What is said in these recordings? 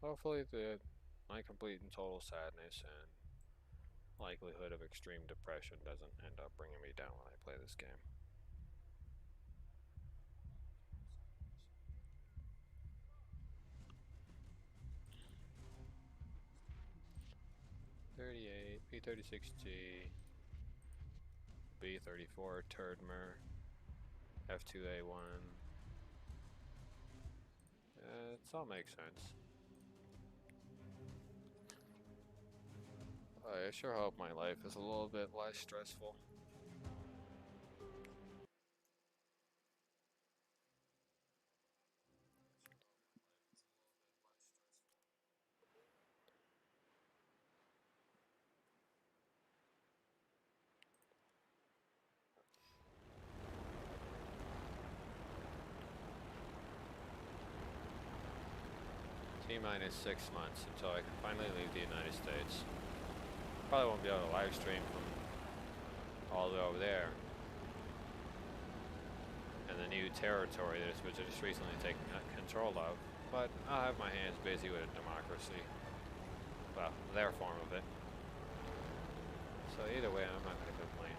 Hopefully my complete and total sadness and likelihood of extreme depression doesn't end up bringing me down when I play this game. .38, P-36G, B-34 Turdmer, F-2A1. It all makes sense. I sure hope my life is a little bit less stressful. T-minus 6 months until I can finally leave the United States. Probably won't be able to live stream from all the way over there. And the new territory that was just recently taken control of. But I'll have my hands busy with a democracy. Well, their form of it. So either way, I'm not going to complain.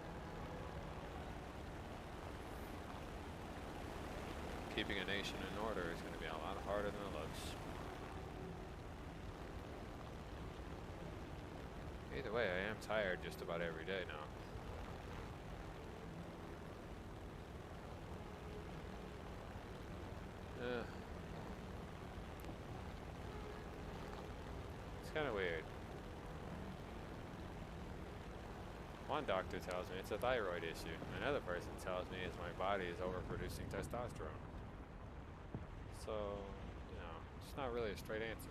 Keeping a nation in order is going to be a lot harder than it looks. Either way, I am tired just about every day now. It's kind of weird. One doctor tells me it's a thyroid issue. Another person tells me it's my body is overproducing testosterone. So, you know, it's not really a straight answer.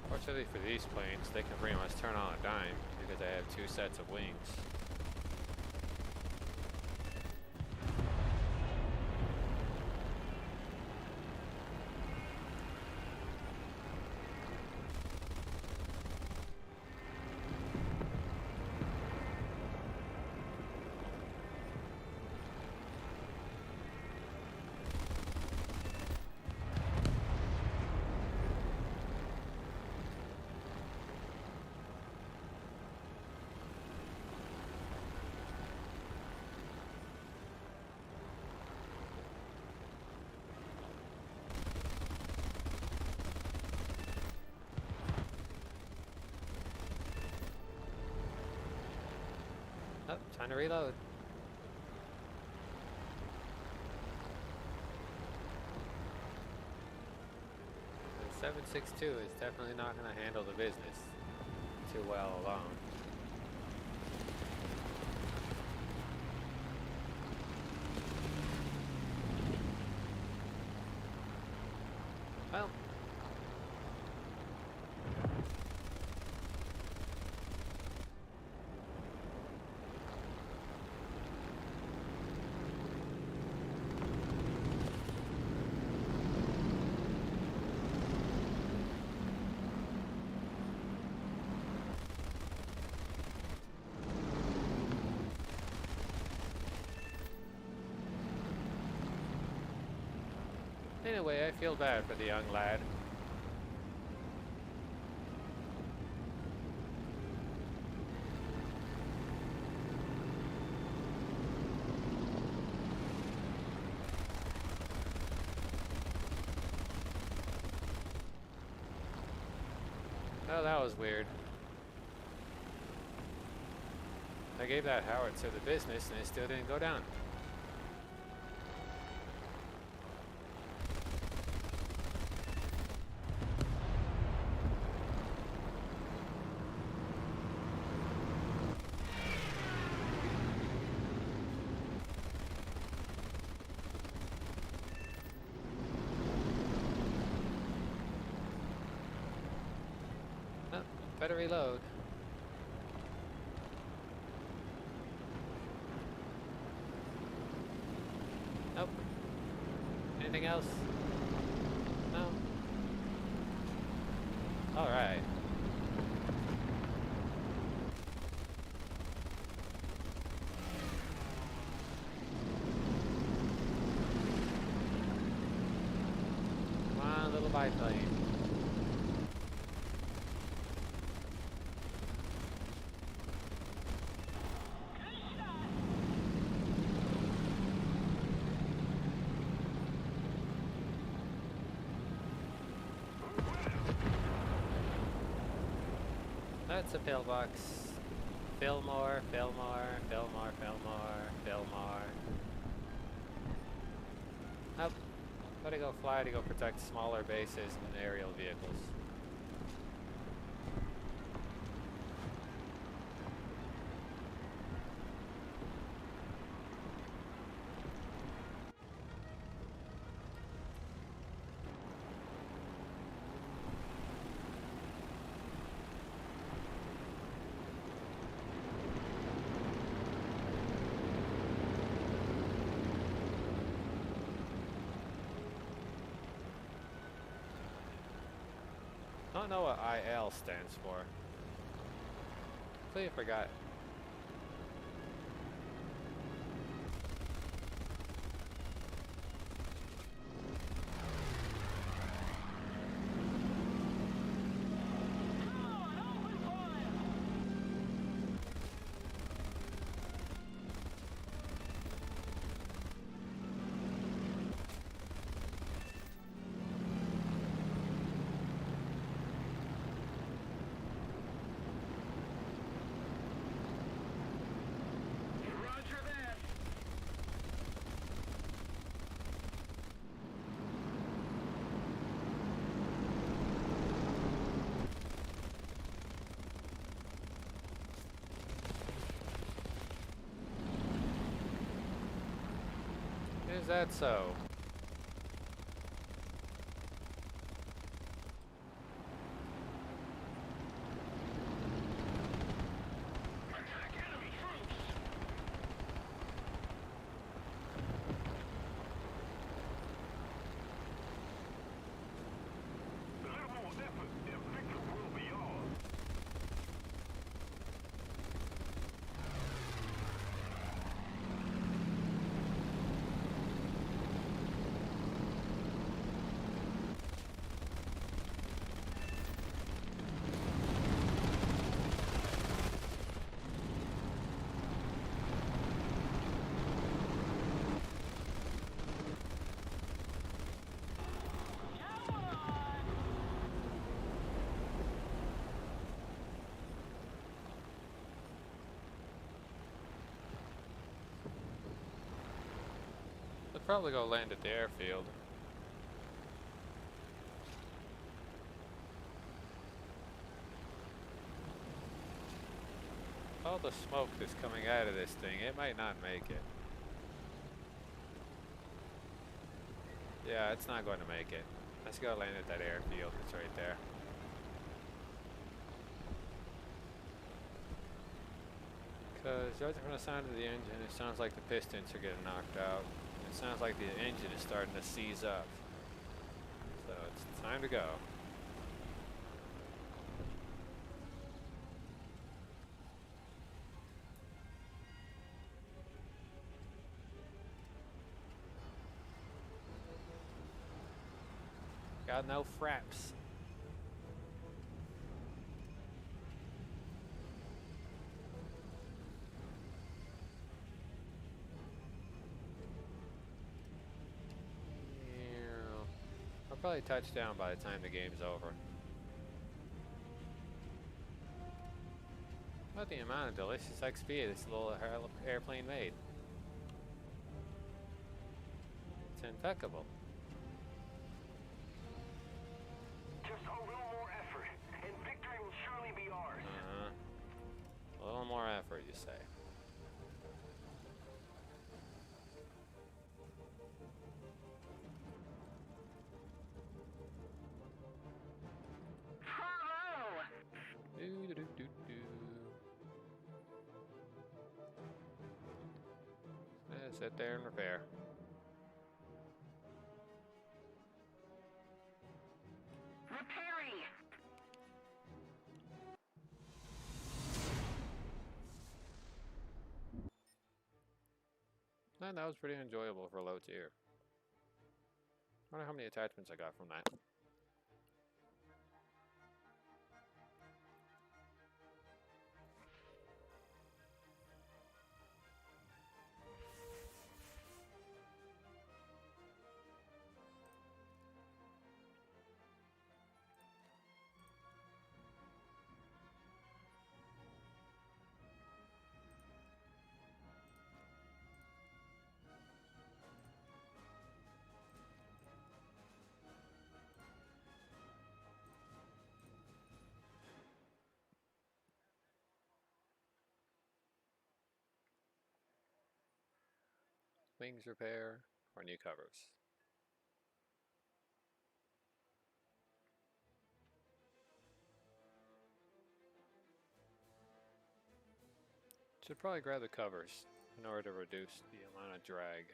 Fortunately for these planes, they can pretty much turn on a dime because they have 2 sets of wings. Oh, time to reload. The 762 is definitely not going to handle the business too well alone. Well, anyway, I feel bad for the young lad. Oh, that was weird. I gave that howitzer the business and it still didn't go down. Oh, better reload. Nope. Anything else? No? Alright. Come on, little biplane. That's a pillbox. Fill more, fill more, fill more, fill more, fill more. Nope. Gotta go fly to go protect smaller bases and aerial vehicles. I don't know what IL stands for. Completely forgot. Is that so? I'd probably go land at the airfield. All the smoke that's coming out of this thing, it might not make it. Yeah, it's not going to make it. Let's go land at that airfield. It's right there. Because judging from the sound of the engine, it sounds like the pistons are getting knocked out. It sounds like the engine is starting to seize up. So it's time to go. Got no fraps. I'll probably touch down by the time the game's over. What the amount of delicious XP this little airplane made. It's impeccable. Just a little more effort, and victory will surely be ours. A little more effort, you say. Sit there and repair. And that was pretty enjoyable for low tier. I wonder how many attachments I got from that. Wings repair or new covers. Should probably grab the covers in order to reduce the amount of drag,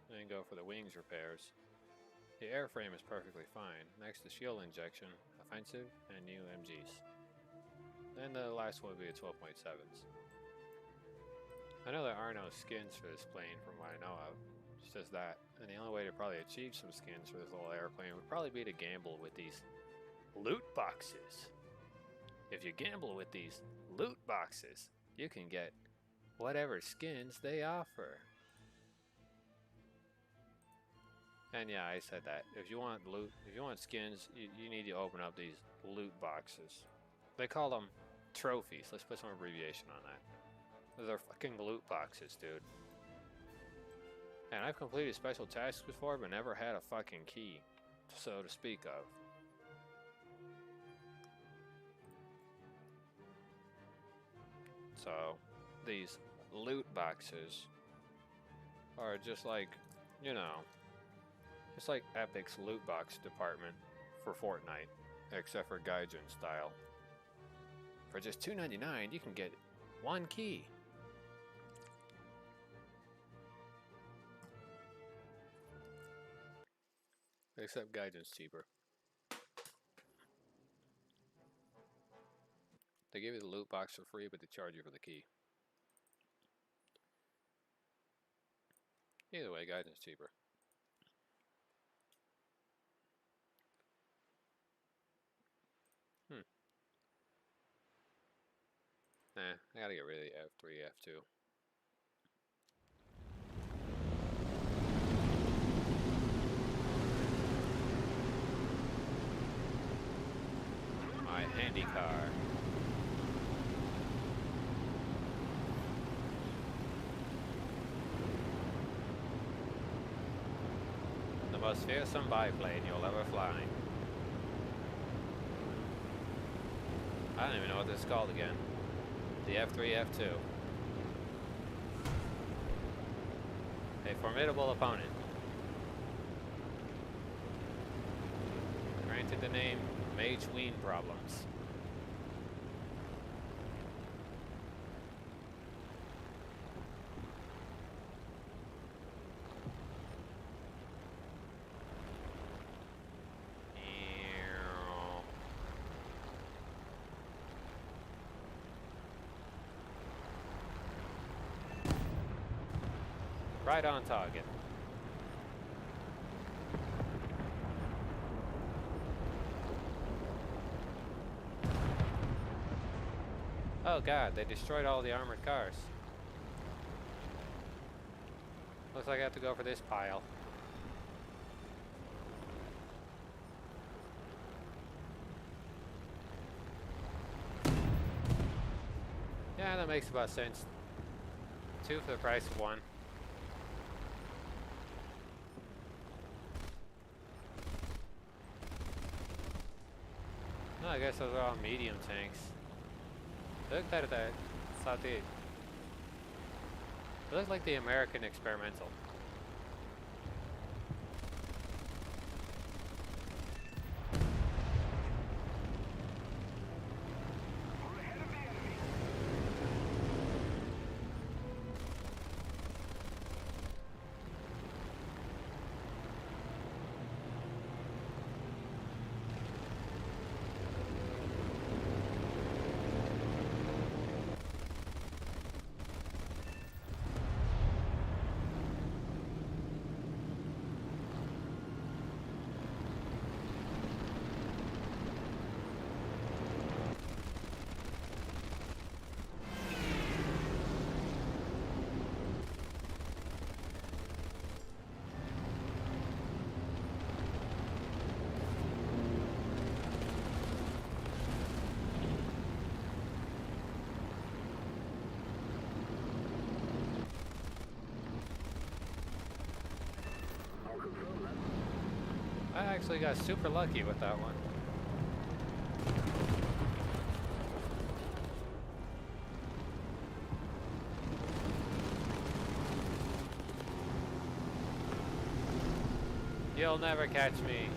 and then go for the wings repairs. The airframe is perfectly fine, next to shield injection, offensive, and new MGs. Then the last one would be the 12.7s. I know there are no skins for this plane from what I know of, it's just that, and the only way to probably achieve some skins for this little airplane would probably be to gamble with these loot boxes. If you gamble with these loot boxes, you can get whatever skins they offer. And yeah, I said that. If you want loot, if you want skins, you need to open up these loot boxes. They call them trophies. Let's put some abbreviation on that. They're fucking loot boxes, dude. And I've completed special tasks before, but never had a fucking key, so to speak of. So, these loot boxes are just like, you know, it's like Epic's loot box department for Fortnite, except for Gaijin style. For just $2.99, you can get one key. Except Gaijin's cheaper. They give you the loot box for free, but they charge you for the key. Either way, Gaijin's cheaper. Nah, I gotta get rid of the F3, F2. My handy car. The most fearsome biplane you'll ever fly. I don't even know what this is called again. The F3, F2. A formidable opponent. Granted the name Mage Ween Problems. Right on target. Oh god, they destroyed all the armored cars. Looks like I have to go for this pile. Yeah, that makes about sense. 2 for the price of 1. No, I guess those are all medium tanks. Look at that. It looks like the American Experimental. Actually got super lucky with that one. You'll never catch me.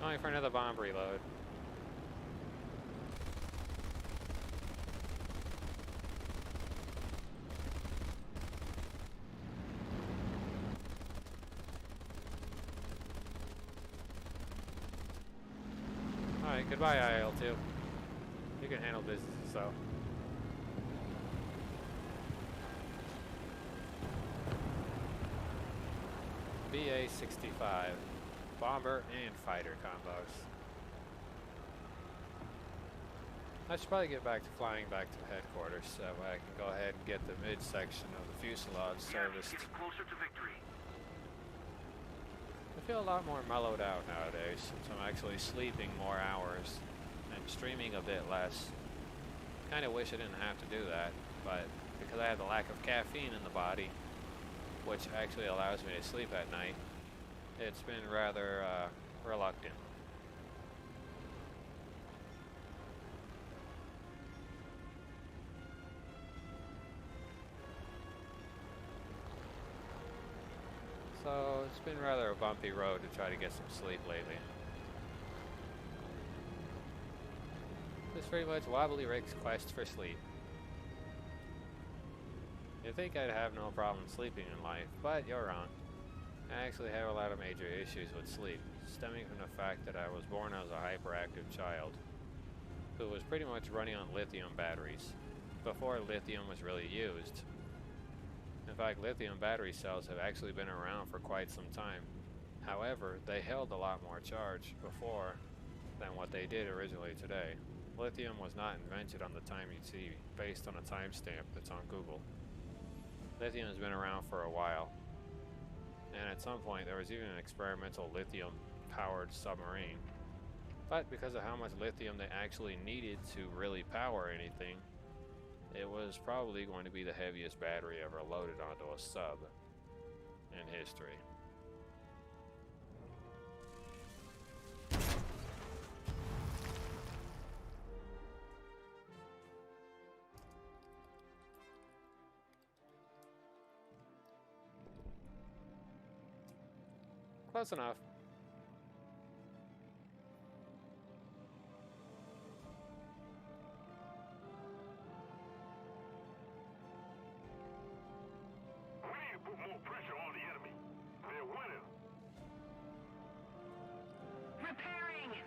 Only for another bomb reload. Alright, goodbye IL-2. You can handle business, so. BA-65. Bomber and fighter combos. I should probably get back to flying back to headquarters so I can go ahead and get the midsection of the fuselage serviced. Closer to victory. I feel a lot more mellowed out nowadays since I'm actually sleeping more hours and streaming a bit less. Kind of wish I didn't have to do that, but because I have the lack of caffeine in the body, which actually allows me to sleep at night, it's been rather reluctant. So it's been rather a bumpy road to try to get some sleep lately. It's pretty much Wobbly Rick's quest for sleep. You'd think I'd have no problem sleeping in life, but you're wrong. I actually have a lot of major issues with sleep, stemming from the fact that I was born as a hyperactive child, who was pretty much running on lithium batteries, before lithium was really used. In fact, lithium battery cells have actually been around for quite some time. However, they held a lot more charge before than what they did originally today. Lithium was not invented on the time you see, based on a timestamp that's on Google. Lithium has been around for a while. And at some point there was even an experimental lithium-powered submarine. But because of how much lithium they actually needed to really power anything, it was probably going to be the heaviest battery ever loaded onto a sub in history. Close enough. We need to put more pressure on the enemy. They're winning. Repairing.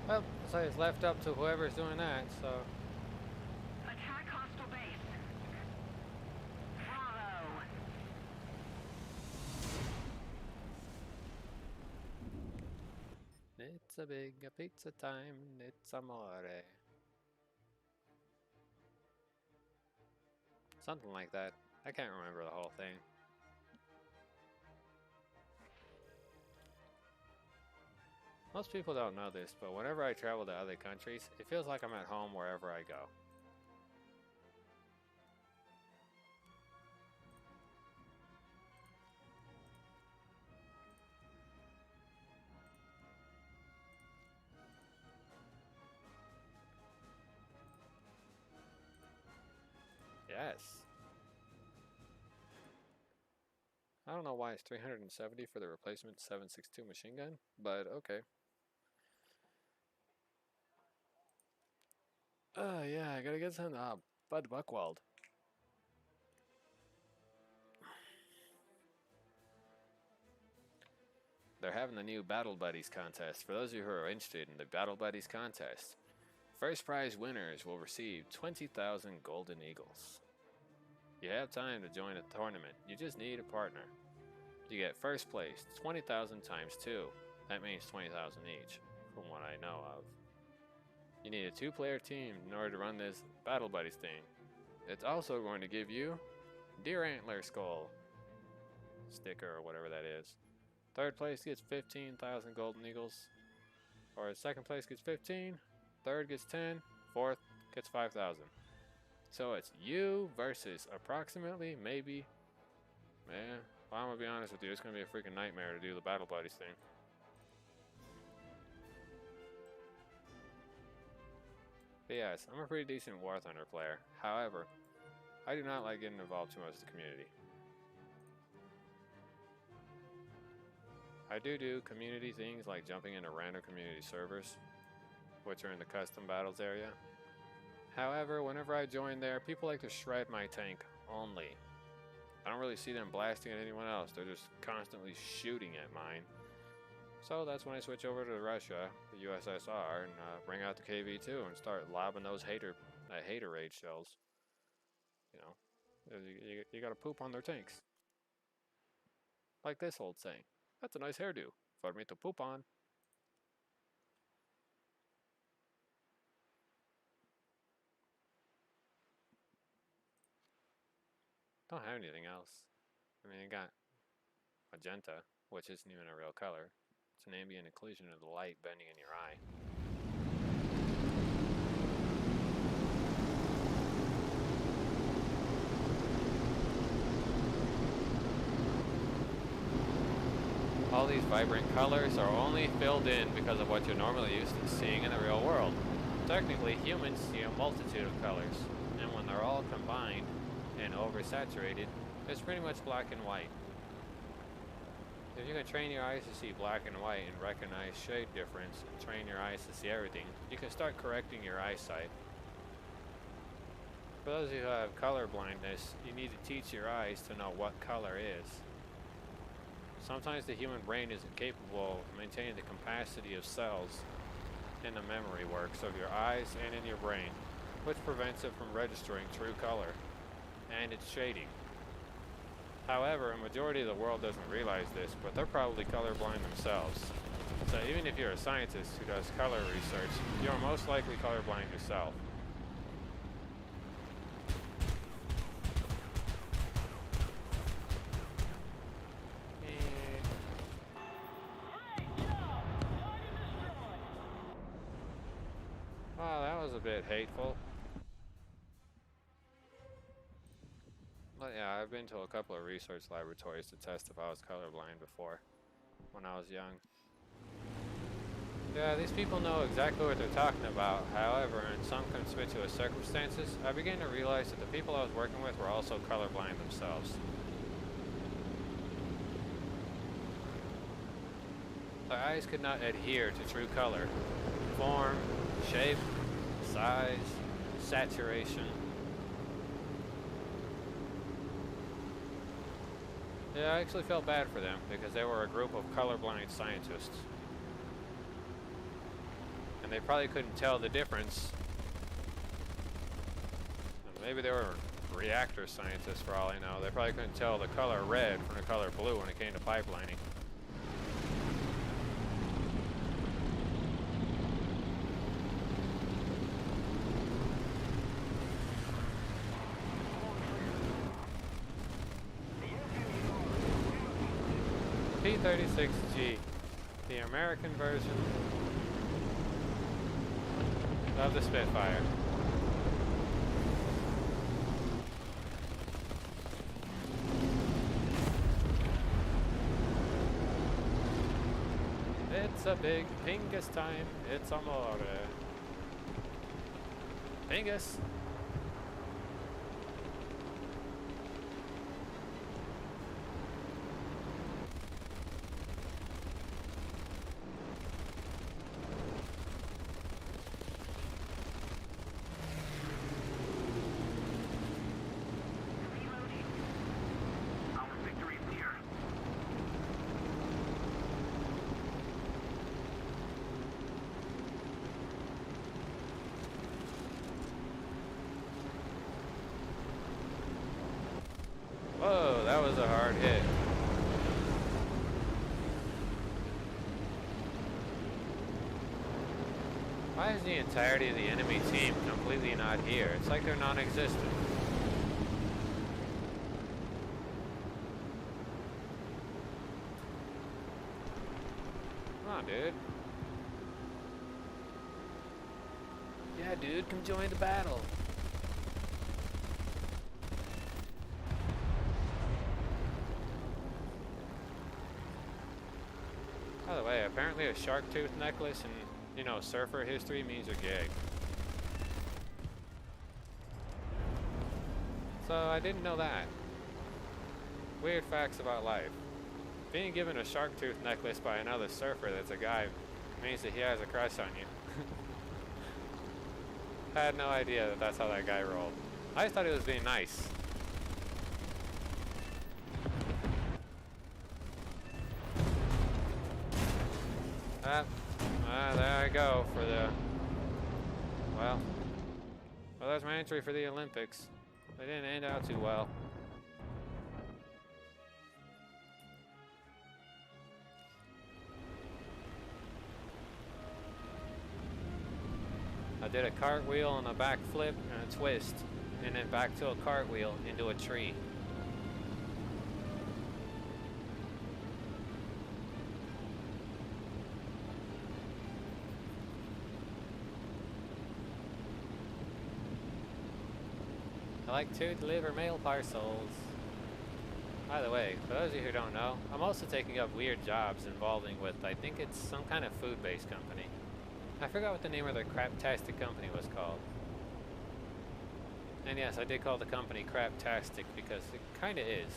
Well, so it's left up to whoever's doing that, so. Attack hostile base. Bravo. It's It's a big pizza time, it's amore. Something like that. I can't remember the whole thing. Most people don't know this, but whenever I travel to other countries, it feels like I'm at home wherever I go. Yes. I don't know why it's 370 for the replacement 7.62 machine gun, but okay. Yeah, I gotta get some Bud Buchwald. They're having the new Battle Buddies contest. For those of you who are interested in the Battle Buddies contest, first prize winners will receive 20,000 Golden Eagles. You have time to join a tournament. You just need a partner. You get first place, 20,000 times 2. That means 20,000 each, from what I know of. You need a 2-player team in order to run this Battle Buddies thing. It's also going to give you Deer Antler Skull sticker or whatever that is. Third place gets 15,000 Golden Eagles. Or second place gets 15. Third gets 10. Fourth gets 5,000. So it's you versus approximately, maybe, man, well, I'm gonna be honest with you, it's gonna be a freaking nightmare to do the Battle Buddies thing. But yes, I'm a pretty decent War Thunder player. However, I do not like getting involved too much with the community. I do community things like jumping into random community servers, which are in the custom battles area. However, whenever I join there, people like to shred my tank only. I don't really see them blasting at anyone else. They're just constantly shooting at mine. So that's when I switch over to Russia, the USSR, and bring out the KV-2 and start lobbing those hater raid shells. You know, you gotta poop on their tanks. Like this old saying. That's a nice hairdo for me to poop on. Don't have anything else. I mean, I got magenta, which isn't even a real color. It's an ambient occlusion of the light bending in your eye. All these vibrant colors are only filled in because of what you're normally used to seeing in the real world. Technically, humans see a multitude of colors, and when they're all combined and oversaturated, it's pretty much black and white. If you can train your eyes to see black and white and recognize shade difference and train your eyes to see everything, you can start correcting your eyesight. For those of you who have color blindness, you need to teach your eyes to know what color is. Sometimes the human brain isn't capable of maintaining the capacity of cells in the memory works of your eyes and in your brain, which prevents it from registering true color and its shading. However, a majority of the world doesn't realize this, but they're probably colorblind themselves. So even if you're a scientist who does color research, you're most likely colorblind yourself. Wow, that was a bit hateful. But yeah, I've been to a couple of research laboratories to test if I was colorblind before, when I was young. Yeah, these people know exactly what they're talking about. However, in some conspicuous circumstances, I began to realize that the people I was working with were also colorblind themselves. Their eyes could not adhere to true color, form, shape, size, saturation. Yeah, I actually felt bad for them because they were a group of colorblind scientists. And they probably couldn't tell the difference. Maybe they were reactor scientists for all I know. They probably couldn't tell the color red from the color blue when it came to pipelining. P-36G, the American version of the Spitfire. It's a big Pingus time. It's amore. Pingus. Our victory is near. Whoa, that was a hard hit. Why is the entirety of the enemy team completely not here? It's like they're non-existent. Come on, dude. Yeah, dude, come join the battle. By the way, apparently a shark tooth necklace and, you know, surfer history means you're gay. So I didn't know that. Weird facts about life. Being given a shark tooth necklace by another surfer that's a guy means that he has a crush on you. I had no idea that that's how that guy rolled. I just thought he was being nice. There I go for the, well, that's my entry for the Olympics. They didn't end out too well. I did a cartwheel and a backflip and a twist, and then back to a cartwheel into a tree. I like to deliver mail parcels. By the way, for those of you who don't know, I'm also taking up weird jobs involving with, I think it's some kind of food-based company. I forgot what the name of the craptastic company was called. And yes, I did call the company Craptastic because it kinda is.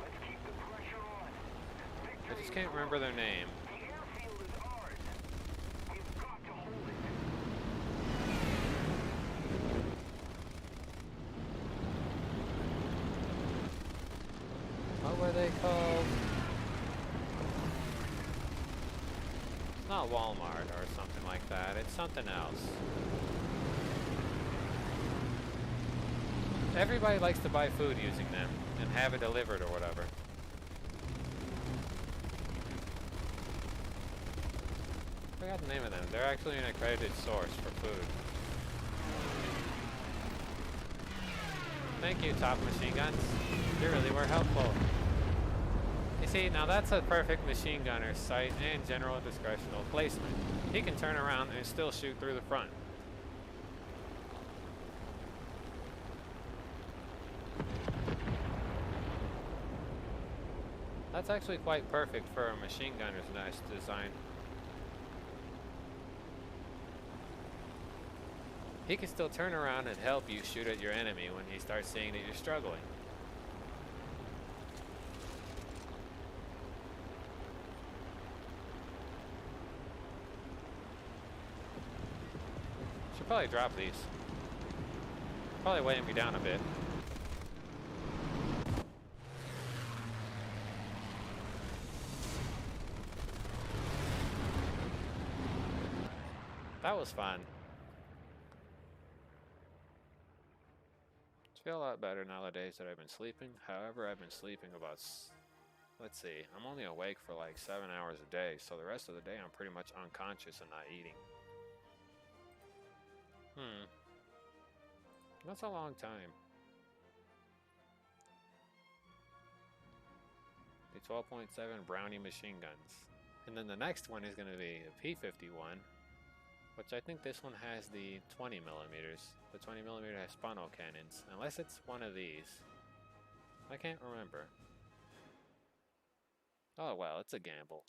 Let's keep the pressure on. I Victory just can't remember their name. The airfield is ours. We've got to hold it. What were they called? It's not Walmart or something like that. It's something else. Everybody likes to buy food using them and have it delivered or whatever. I forgot the name of them. They're actually an accredited source for food. Thank you, Top Machine Guns. You really were helpful. You see, now that's a perfect machine gunner's sight and general discretional placement. He can turn around and still shoot through the front. That's actually quite perfect for a machine gunner's nice design. He can still turn around and help you shoot at your enemy when he starts seeing that you're struggling. Should probably drop these. Probably weighing me down a bit. That was fun. I feel a lot better nowadays that I've been sleeping. However, I've been sleeping about, let's see, I'm only awake for like 7 hours a day, so the rest of the day I'm pretty much unconscious and not eating. That's a long time. the 12.7 Brownie machine guns. And then the next one is going to be a P-51, which I think this one has the 20 millimeters. The 20 millimeter has Spano cannons, unless it's one of these. I can't remember. Oh well, it's a gamble.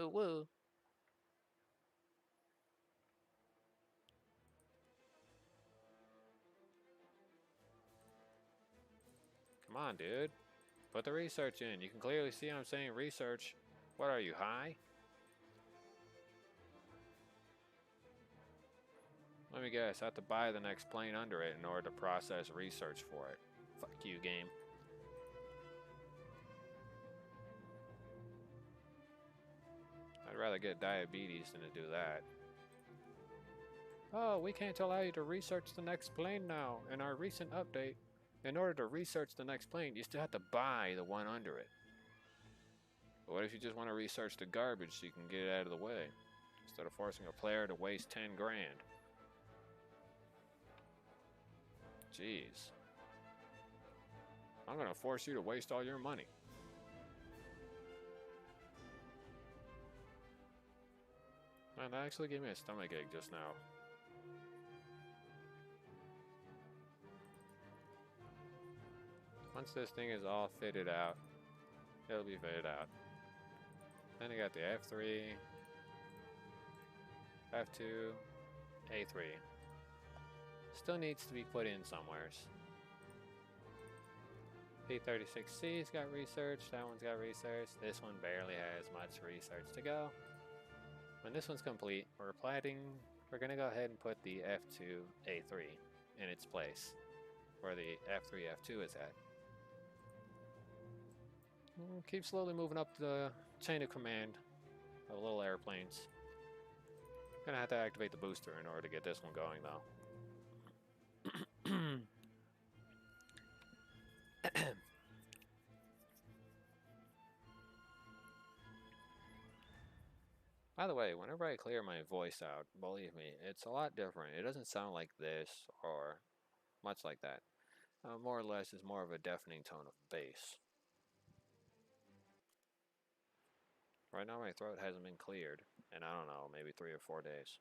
Ooh woo. Come on, dude. Put the research in. You can clearly see I'm saying research. What are you, high? Let me guess, I have to buy the next plane under it in order to process research for it. Fuck you, game. I'd rather get diabetes than to do that. Oh, we can't allow you to research the next plane now. In our recent update, in order to research the next plane, you still have to buy the one under it. But what if you just want to research the garbage so you can get it out of the way, instead of forcing a player to waste 10 grand? Jeez. I'm gonna force you to waste all your money. Man, that actually gave me a stomachache just now. Once this thing is all fitted out, it'll be fitted out. Then you got the F3, F2, A3. Still needs to be put in somewheres. P-36C's got research, that one's got research, this one barely has much research to go. When this one's complete, we're gonna go ahead and put the F2 A3 in its place, where the F3 F2 is at. We'll keep slowly moving up the chain of command of little airplanes. Gonna have to activate the booster in order to get this one going though. By the way, whenever I clear my voice out, believe me, it's a lot different. It doesn't sound like this or much like that. More or less, it's more of a deafening tone of bass. Right now my throat hasn't been cleared in, I don't know, maybe 3 or 4 days.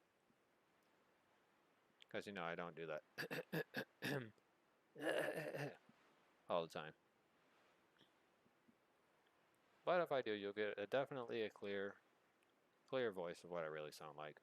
Because, you know, I don't do that all the time. But if I do, you'll get definitely a clear voice of what I really sound like.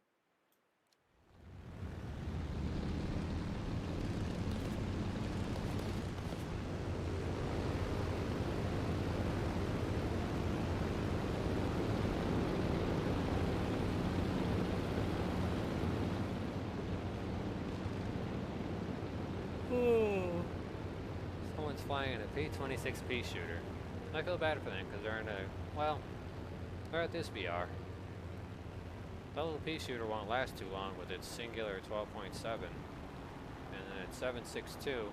Someone's flying in a P-26P shooter. I feel bad for them because they're in a, well, they're at this BR. That little P shooter won't last too long with its singular 12.7 and then its 7.62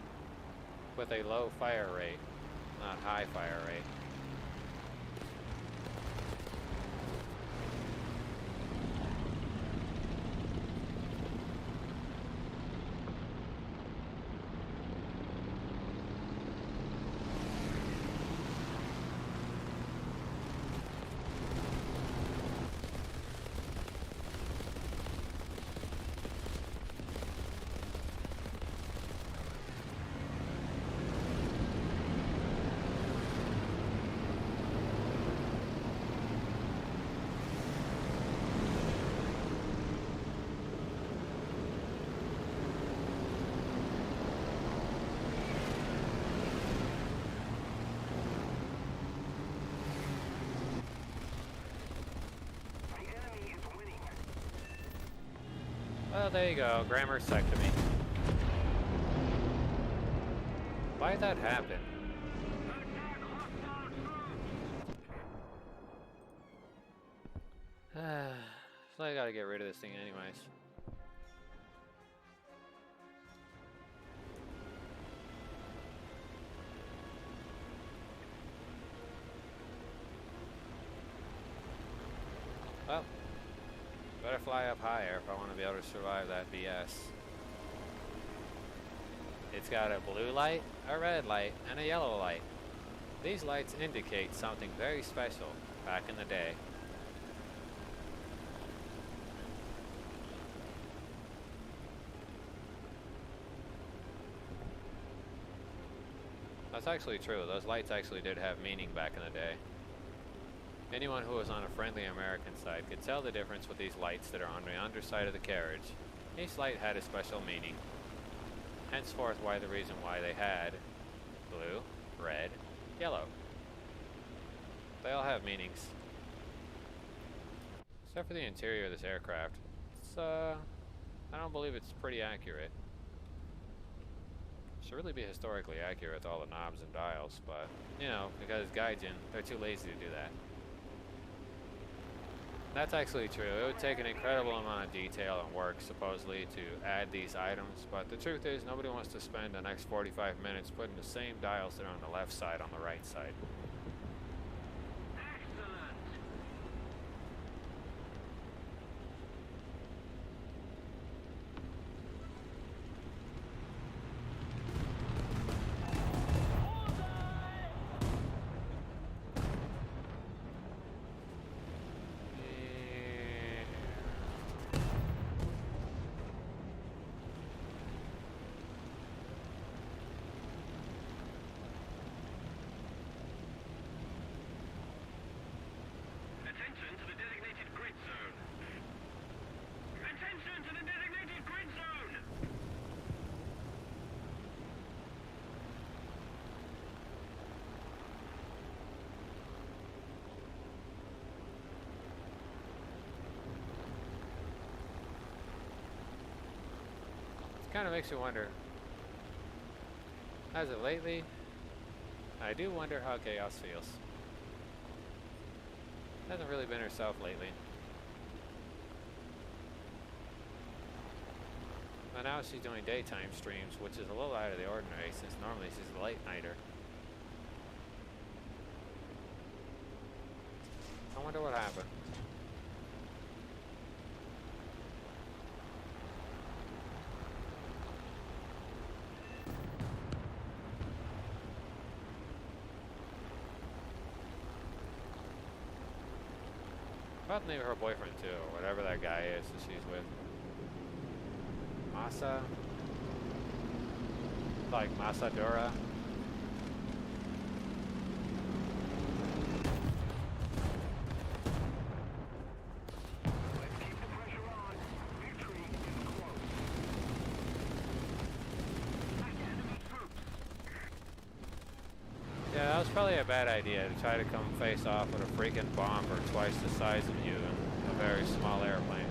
with a low fire rate, not high fire rate. Well, there you go, grammar sectomy. Why did that happen? So I gotta get rid of this thing anyways. Well, better fly up higher if I want to be able to survive that BS. It's got a blue light, a red light, and a yellow light. These lights indicate something very special back in the day. That's actually true. Those lights actually did have meaning back in the day. Anyone who was on a friendly American side could tell the difference with these lights that are on the underside of the carriage. Each light had a special meaning. Henceforth, why the reason why they had blue, red, yellow. They all have meanings. Except for the interior of this aircraft. It's, I don't believe it's pretty accurate. Should really be historically accurate with all the knobs and dials, but, you know, because Gaijin, they're too lazy to do that. That's actually true. It would take an incredible amount of detail and work, supposedly, to add these items, but the truth is, nobody wants to spend the next 45 minutes putting the same dials that are on the left side on the right side. Kind of makes you wonder. As of lately, I do wonder how Chaos feels. Hasn't really been herself lately. But now she's doing daytime streams, which is a little out of the ordinary since normally she's a late nighter. I wonder what happened. About the name of her boyfriend too, or whatever that guy is that she's with. Masa? Like Masadura? Let's keep the pressure on. Victory is close. Back to enemy troops. Yeah, that was probably a bad idea to try to come face off with a freaking bomber twice the size of you in a very small airplane.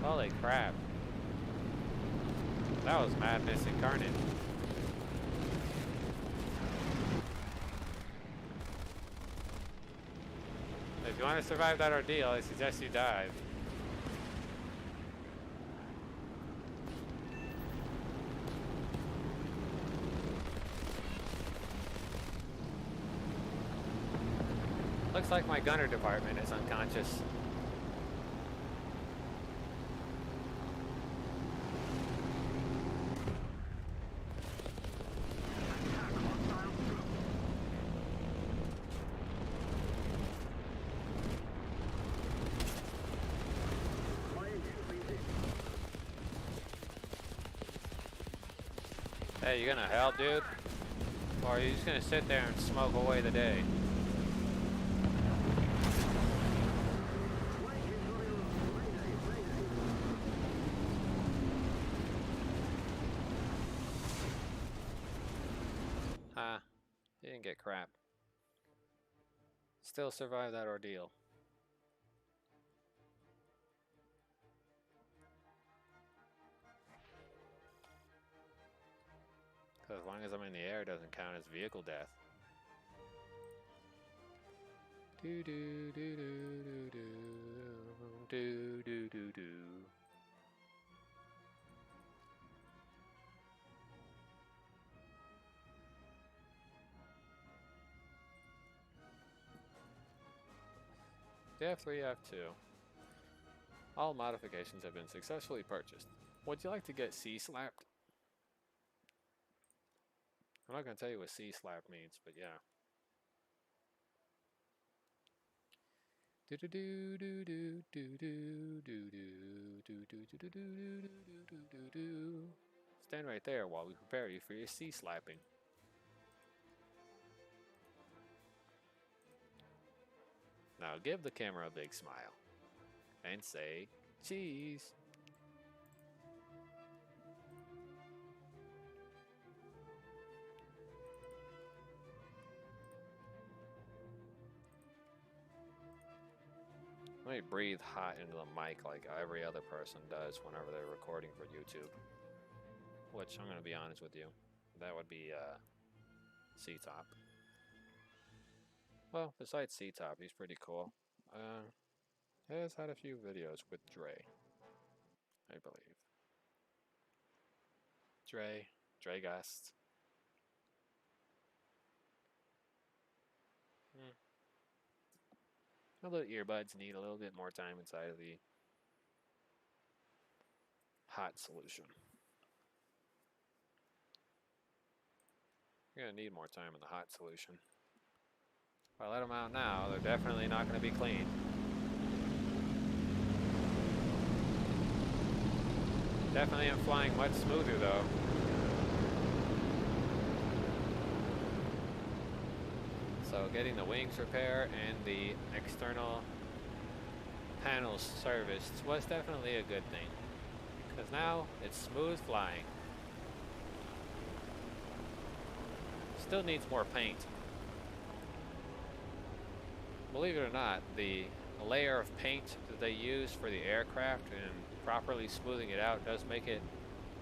Holy crap. That was madness incarnate. If you want to survive that ordeal, I suggest you dive. Looks like my gunner department is unconscious. Hey, you gonna help, dude? Or are you just gonna sit there and smoke away the day? Huh. You didn't get crap. Still survive that ordeal. As long as I'm in the air, it doesn't count as vehicle death. Do do do do do do do do do. F3, F2. All modifications have been successfully purchased. Would you like to get C-slapped? I'm not going to tell you what C-slap means, but yeah. Stand right there while we prepare you for your C-slapping. Now give the camera a big smile and say cheese. Let me breathe hot into the mic like every other person does whenever they're recording for YouTube. Which, I'm going to be honest with you, that would be C-Top. Well, besides C-Top, he's pretty cool. He has had a few videos with Dre, I believe. Dragast. Although earbuds need a little bit more time inside of the hot solution. You're going to need more time in the hot solution. If I let them out now, they're definitely not going to be clean. Definitely am flying much smoother though. So getting the wings repair and the external panels serviced was definitely a good thing. Because now it's smooth flying. Still needs more paint. Believe it or not, the layer of paint that they use for the aircraft and properly smoothing it out does make it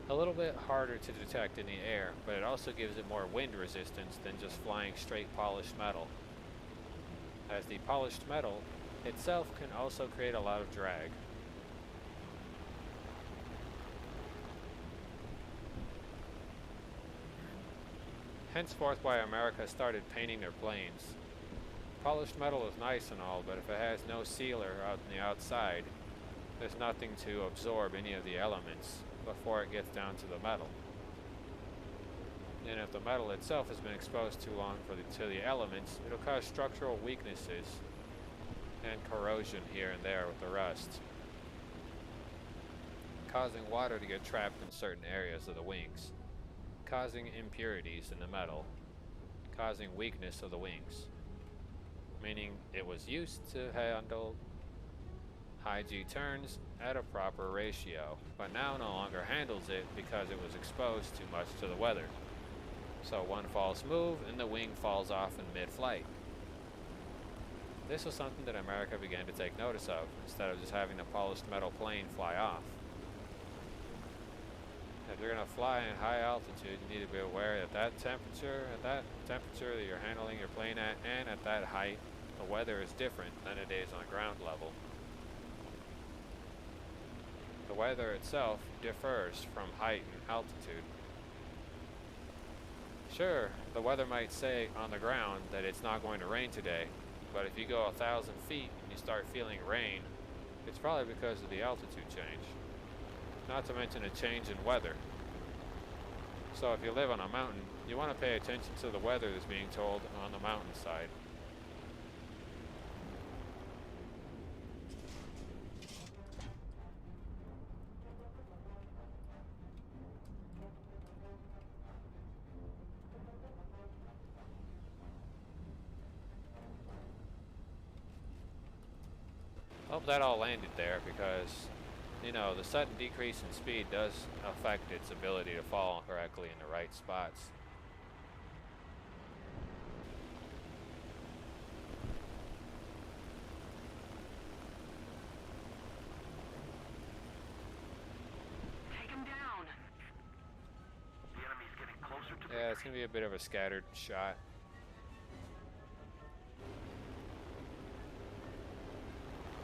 a little bit harder to detect in the air, but it also gives it more wind resistance than just flying straight polished metal. As the polished metal itself can also create a lot of drag. Henceforth why America started painting their planes. Polished metal is nice and all, but if it has no sealer out on the outside, there's nothing to absorb any of the elements before it gets down to the metal. And if the metal itself has been exposed too long to the elements, it'll cause structural weaknesses and corrosion here and there with the rust, causing water to get trapped in certain areas of the wings, causing impurities in the metal, causing weakness of the wings, meaning it was used to handle high G turns at a proper ratio, but now no longer handles it because it was exposed too much to the weather. So one false move and the wing falls off in mid-flight. This was something that America began to take notice of, instead of just having a polished metal plane fly off. If you're going to fly in high altitude, you need to be aware that at that temperature that you're handling your plane at, and at that height, the weather is different than it is on ground level. The weather itself differs from height and altitude. Sure, the weather might say on the ground that it's not going to rain today, but if you go 1,000 feet and you start feeling rain, it's probably because of the altitude change. Not to mention a change in weather. So if you live on a mountain, you want to pay attention to the weather that's being told on the mountainside. Hope that all landed there because, you know, the sudden decrease in speed does affect its ability to fall correctly in the right spots. Take him down. The enemy's getting closer to Yeah, it's going to be a bit of a scattered shot.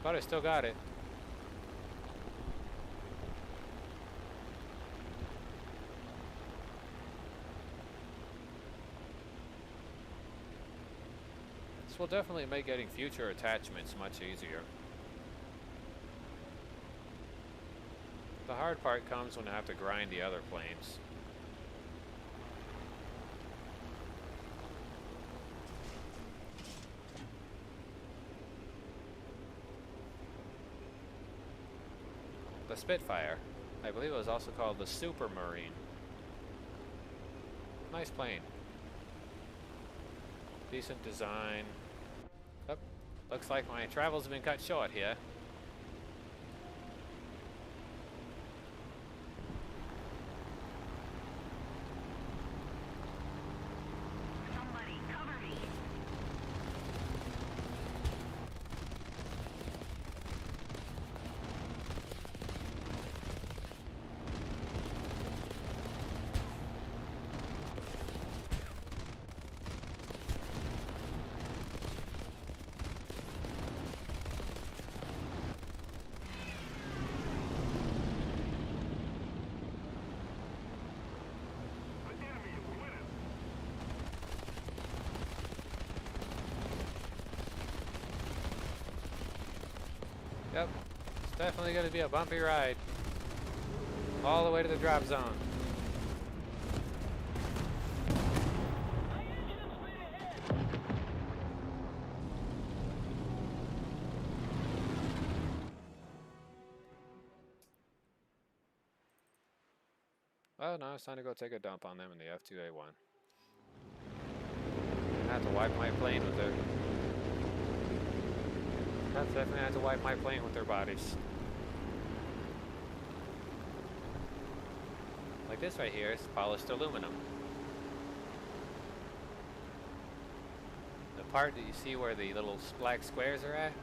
But I still got it. This will definitely make getting future attachments much easier. The hard part comes when I have to grind the other planes. The Spitfire. I believe it was also called the Supermarine. Nice plane. Decent design. Oh, looks like my travels have been cut short here. Somebody cover me. The enemy is winning. Yep, it's definitely going to be a bumpy ride. All the way to the drop zone. Oh, now it's time to go take a dump on them in the F2A1. I have to wipe my plane with their... I definitely have to wipe my plane with their bodies. Like this right here is polished aluminum. The part that you see where the little black squares are at,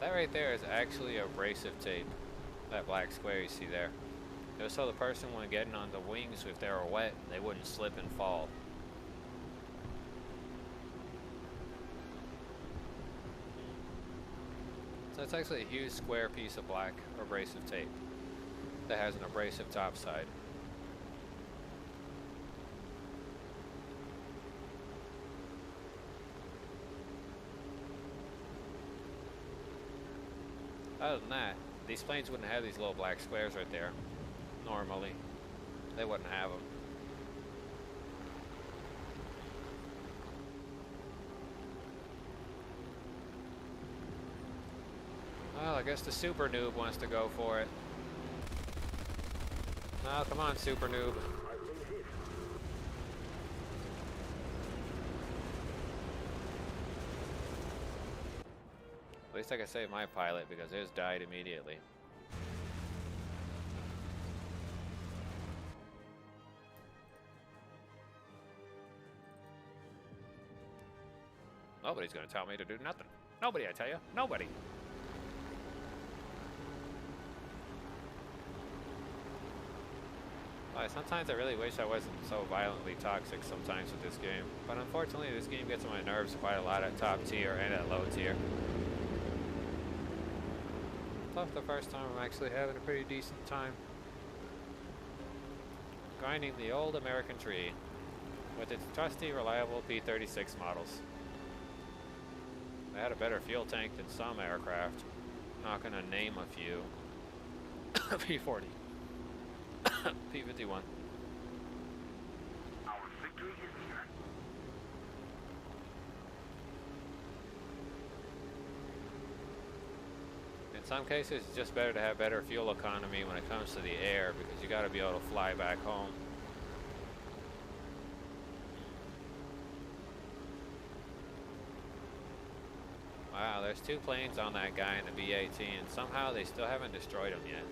that right there is actually abrasive tape. That black square you see there. It was so the person when getting on the wings, if they were wet, they wouldn't slip and fall. So it's actually a huge square piece of black abrasive tape that has an abrasive top side. Other than that, these planes wouldn't have these little black squares right there. Normally, they wouldn't have them. Well, I guess the super noob wants to go for it. No, come on, super noob. At least I can save my pilot because his died immediately. Nobody's gonna tell me to do nothing. Nobody, I tell you. Nobody. Sometimes I really wish I wasn't so violently toxic sometimes with this game. But unfortunately, this game gets on my nerves quite a lot at top tier and at low tier. Tough the first time, I'm actually having a pretty decent time. Grinding the old American tree with its trusty, reliable P-36 models. They had a better fuel tank than some aircraft. Not gonna name a few. P-40. P-51. Our victory is near. In some cases, it's just better to have better fuel economy when it comes to the air because you gotta be able to fly back home. Wow, there's 2 planes on that guy in the B-18 and somehow they still haven't destroyed him yet.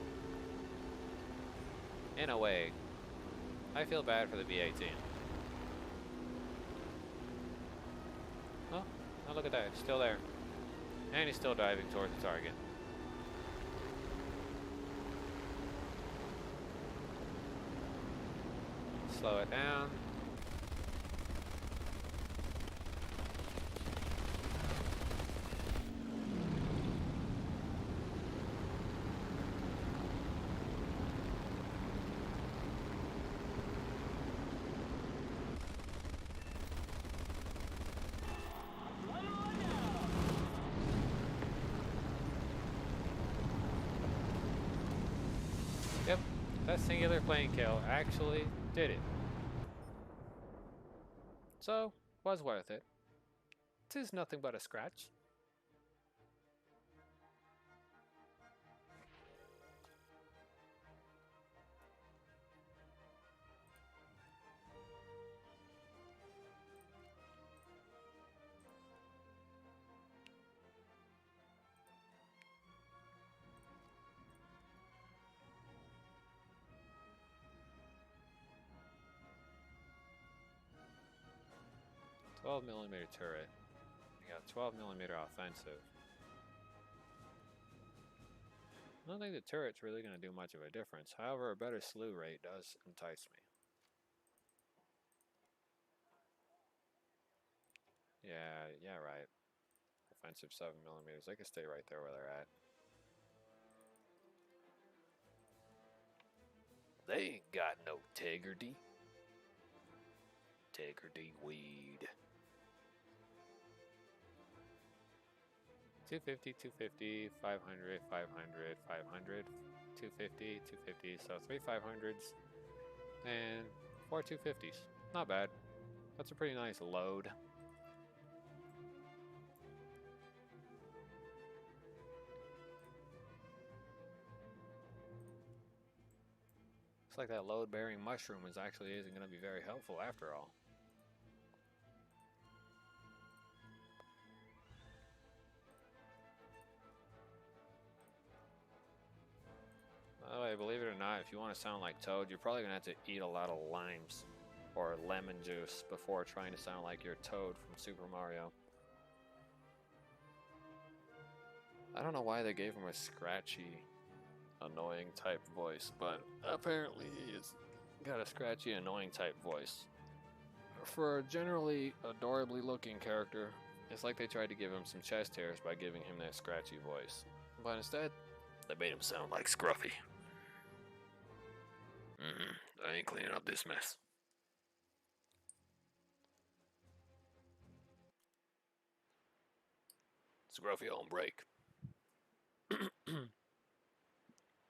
In a way, I feel bad for the B-18. Oh, look at that, it's still there. And he's still diving towards the target. Slow it down. That singular plane kill actually did it. So, was worth it. 'Tis nothing but a scratch. .12mm turret. We got 12mm offensive. I don't think the turret's really going to do much of a difference. However, a better slew rate does entice me. Yeah, right. Offensive 7mm. They can stay right there where they're at. They ain't got no integrity. Integrity weed. 250, 250, 500, 500, 500, 250, 250. So 3 500s and 4 250s. Not bad. That's a pretty nice load. Looks like that load-bearing mushroom isn't going to be very helpful after all. By the way, believe it or not, if you want to sound like Toad, you're probably going to have to eat a lot of limes or lemon juice before trying to sound like you're Toad from Super Mario. I don't know why they gave him a scratchy, annoying type voice, but apparently he's got a scratchy, annoying type voice. For a generally adorably looking character, it's like they tried to give him some chest hairs by giving him that scratchy voice. But instead, they made him sound like Scruffy. I ain't cleaning up this mess. Scruffy on break.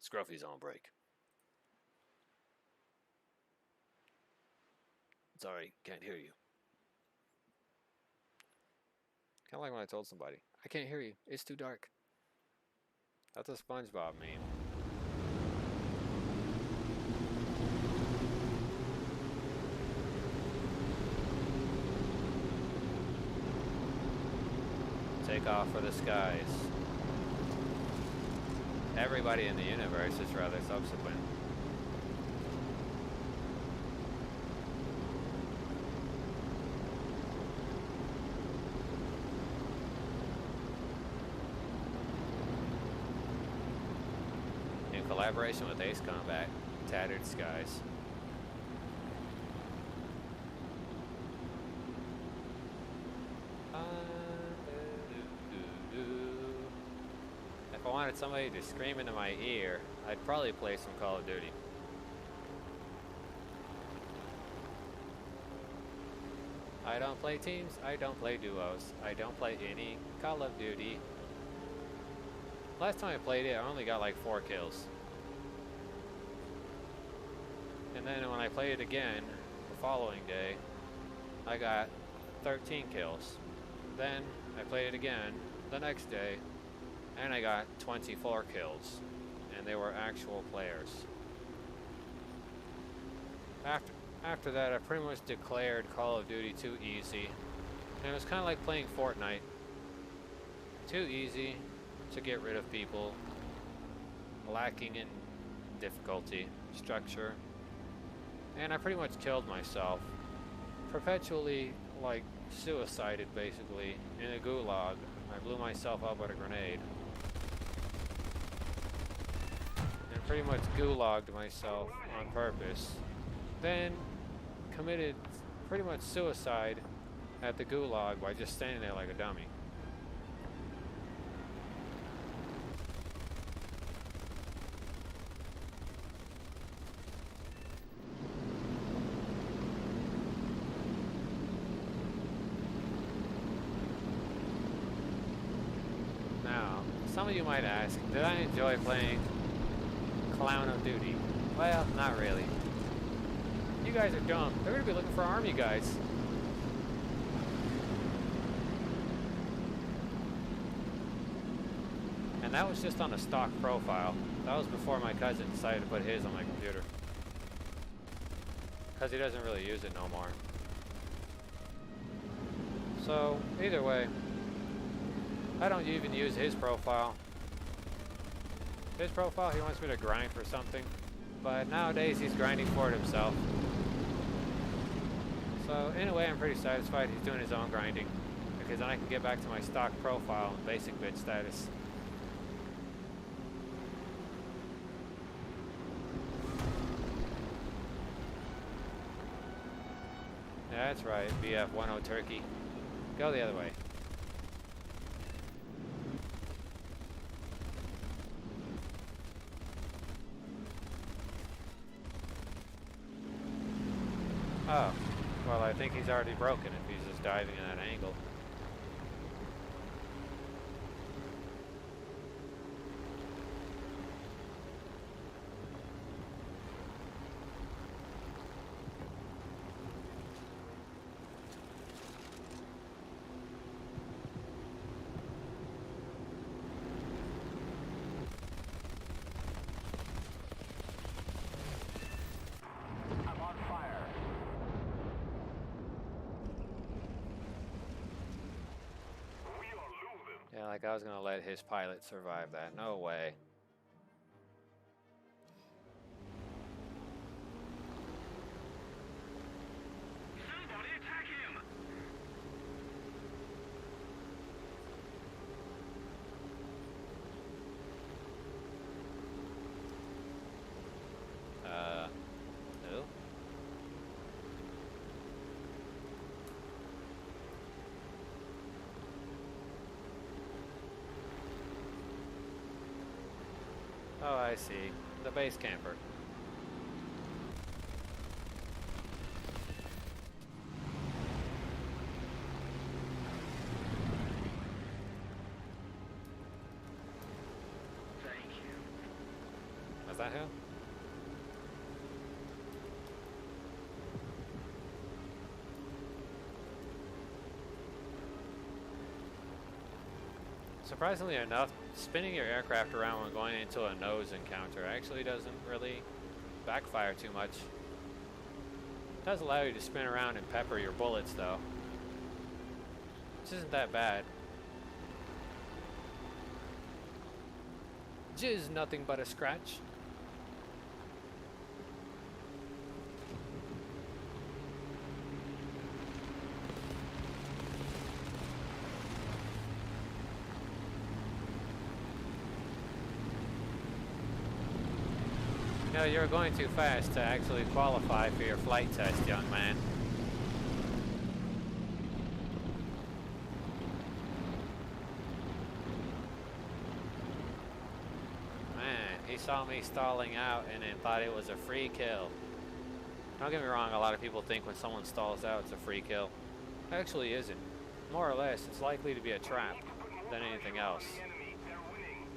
Scruffy's on break. Sorry, can't hear you. Kind of like when I told somebody, I can't hear you, it's too dark. That's a SpongeBob meme. Take off for the skies. Everybody in the universe is rather subsequent. In collaboration with Ace Combat, Tattered Skies. If I wanted somebody to scream into my ear, I'd probably play some Call of Duty. I don't play teams, I don't play duos, I don't play any Call of Duty. Last time I played it, I only got like 4 kills. And then when I played it again, the following day, I got 13 kills. Then I played it again the next day, and I got 24 kills, and they were actual players. After that, I pretty much declared Call of Duty too easy, and it was kind of like playing Fortnite. Too easy to get rid of people, lacking in difficulty, structure, and I pretty much killed myself. Perpetually, like, suicided basically, in a gulag. I blew myself up with a grenade. And pretty much gulagged myself on purpose. Then committed pretty much suicide at the gulag by just standing there like a dummy. Now, some of you might ask, did I enjoy playing Clown of Duty? Well, not really. You guys are dumb. They're gonna be looking for army guys. And that was just on a stock profile. That was before my cousin decided to put his on my computer. Because he doesn't really use it no more. So, either way, I don't even use his profile. His profile, he wants me to grind for something. But nowadays, he's grinding for it himself. So, in a way, I'm pretty satisfied he's doing his own grinding. Because then I can get back to my stock profile and basic bit status. That's right, BF-10 Turkey. Go the other way. Oh, well, I think he's already broken if he's just diving in that angle. I'm on fire. We are losing. Yeah, like I was gonna let his pilot survive that. No way. Somebody attack him! Who? Oh, I see. The base camper. Thank you. Was that who? Surprisingly enough, spinning your aircraft around when going into a nose encounter actually doesn't really backfire too much. It does allow you to spin around and pepper your bullets though, which isn't that bad. Jizz nothing but a scratch. No, you're going too fast to actually qualify for your flight test, young man. Man, he saw me stalling out and then thought it was a free kill. Don't get me wrong, a lot of people think when someone stalls out it's a free kill. It actually isn't. More or less, it's likely to be a trap than anything else. Enemy, they're winning.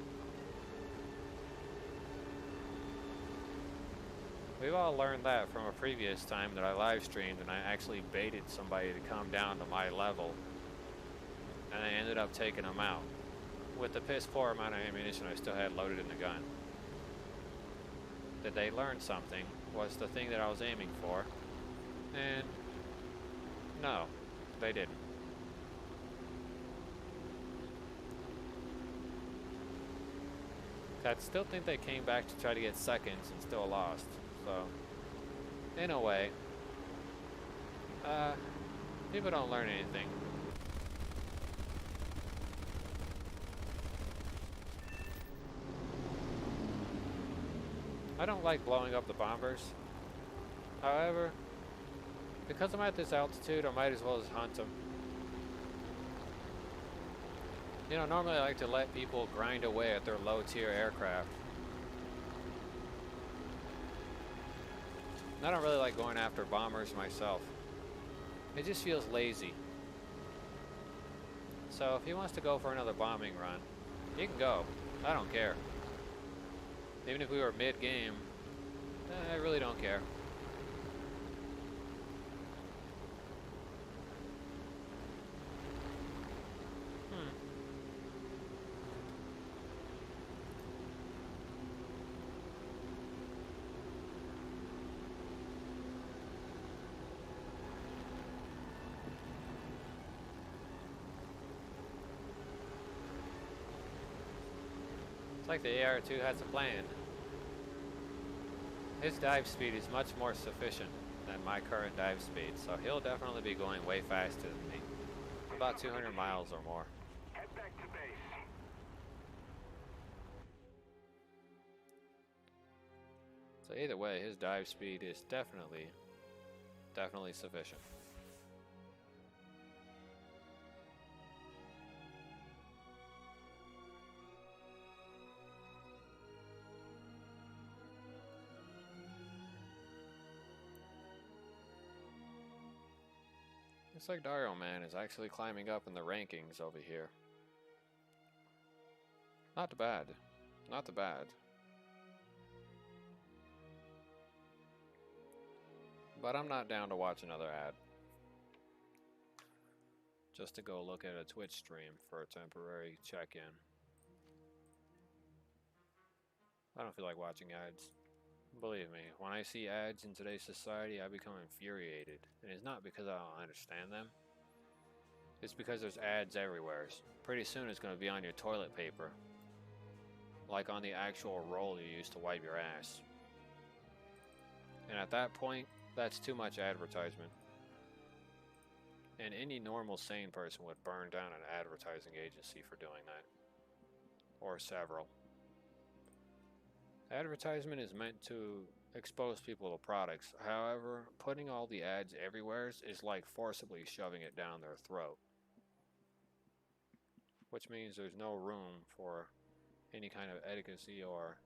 We've all learned that from a previous time that I live streamed and I actually baited somebody to come down to my level and I ended up taking them out with the piss poor amount of ammunition I still had loaded in the gun. Did they learn something? Was the thing that I was aiming for? And no, they didn't. I still think they came back to try to get seconds and still lost. So, in a way, people don't learn anything. I don't like blowing up the bombers. However, because I'm at this altitude, I might as well just hunt them. You know, normally I like to let people grind away at their low-tier aircraft. I don't really like going after bombers myself. It just feels lazy. So if he wants to go for another bombing run, he can go. I don't care. Even if we were mid-game, I really don't care. It's like the AR-2 has a plan. His dive speed is much more sufficient than my current dive speed, so he'll definitely be going way faster than me. About 200 miles or more. Head back to base. So either way, his dive speed is definitely sufficient. Looks like Dario Man is actually climbing up in the rankings over here. Not bad. Not bad. But I'm not down to watch another ad. Just to go look at a Twitch stream for a temporary check-in. I don't feel like watching ads. Believe me, when I see ads in today's society, I become infuriated. And it's not because I don't understand them. It's because there's ads everywhere. Pretty soon it's going to be on your toilet paper. Like on the actual roll you use to wipe your ass. And at that point, that's too much advertisement. And any normal sane person would burn down an advertising agency for doing that. Or several. Advertisement is meant to expose people to products. However, putting all the ads everywhere is like forcibly shoving it down their throat. Which means there's no room for any kind of etiquette or,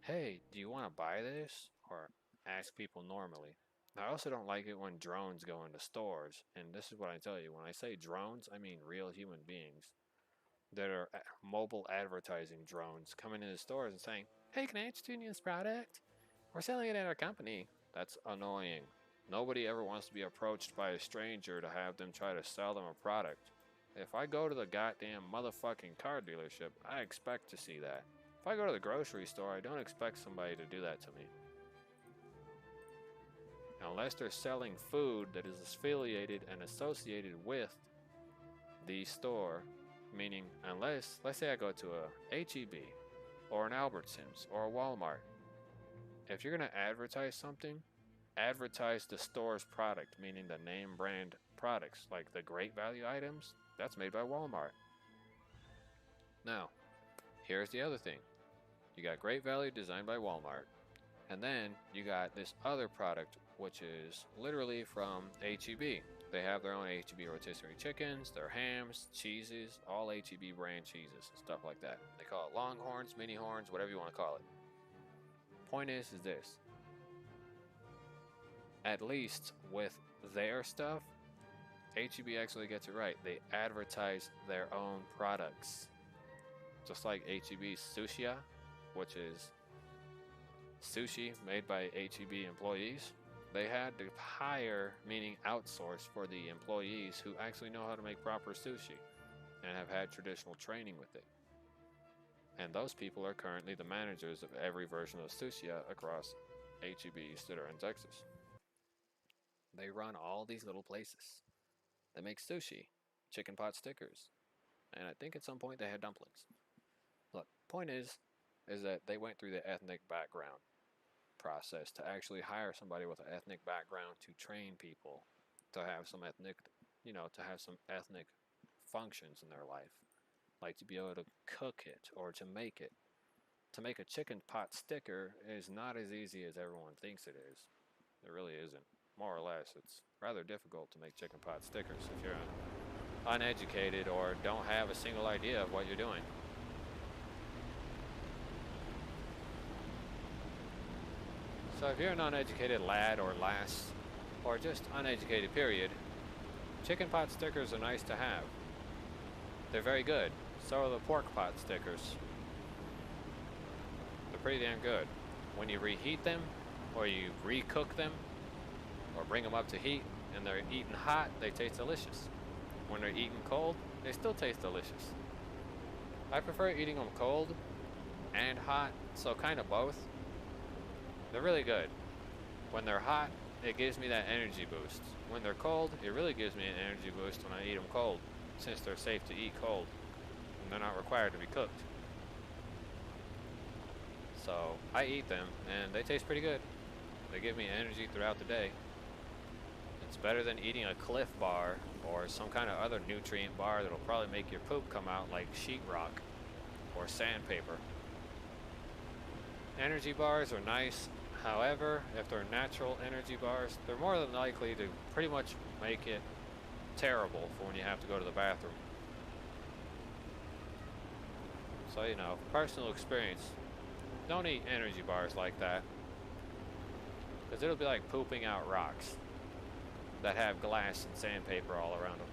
hey, do you want to buy this? Or ask people normally. I also don't like it when drones go into stores. And this is what I tell you. When I say drones, I mean real human beings. That are mobile advertising drones coming into stores and saying, hey, can I introduce you to this product? We're selling it at our company. That's annoying. Nobody ever wants to be approached by a stranger to have them try to sell them a product. If I go to the goddamn motherfucking car dealership, I expect to see that. If I go to the grocery store, I don't expect somebody to do that to me. Unless they're selling food that is affiliated and associated with the store, meaning unless, let's say I go to a H-E-B, or an Albertsons, or a Walmart. If you're going to advertise something, advertise the store's product, meaning the name brand products, like the Great Value items, that's made by Walmart. Now, here's the other thing. You got Great Value designed by Walmart, and then you got this other product, which is literally from H-E-B. They have their own H-E-B rotisserie chickens, their hams, cheeses, all H-E-B brand cheeses and stuff like that. They call it Longhorns, Mini Horns, whatever you want to call it. Point is this. At least with their stuff, H-E-B actually gets it right. They advertise their own products. Just like H-E-B Sushi, which is sushi made by H-E-B employees. They had to hire, meaning outsource, for the employees who actually know how to make proper sushi and have had traditional training with it. And those people are currently the managers of every version of sushi across H-E-B's that are in Texas. They run all these little places. They make sushi, chicken pot stickers, and I think at some point they had dumplings. Look, point is that they went through the ethnic background process to actually hire somebody with an ethnic background to train people to have some ethnic, to have some ethnic functions in their life, like to be able to cook it or to make it. To make a chicken pot sticker is not as easy as everyone thinks it is. It really isn't. More or less, it's rather difficult to make chicken pot stickers if you're uneducated or don't have a single idea of what you're doing. So if you're an uneducated lad or lass, or just uneducated period, chicken pot stickers are nice to have. They're very good. So are the pork pot stickers. They're pretty damn good. When you reheat them, or you recook them, or bring them up to heat, and they're eaten hot, they taste delicious. When they're eaten cold, they still taste delicious. I prefer eating them cold and hot, so kind of both. They're really good. When they're hot, it gives me that energy boost. When they're cold, it really gives me an energy boost when I eat them cold, since they're safe to eat cold, and they're not required to be cooked. So, I eat them, and they taste pretty good. They give me energy throughout the day. It's better than eating a Cliff Bar, or some kind of other nutrient bar that'll probably make your poop come out like sheetrock, or sandpaper. Energy bars are nice. However, if they're natural energy bars, they're more than likely to pretty much make it terrible for when you have to go to the bathroom. So, you know, personal experience, don't eat energy bars like that, because it'll be like pooping out rocks that have glass and sandpaper all around them.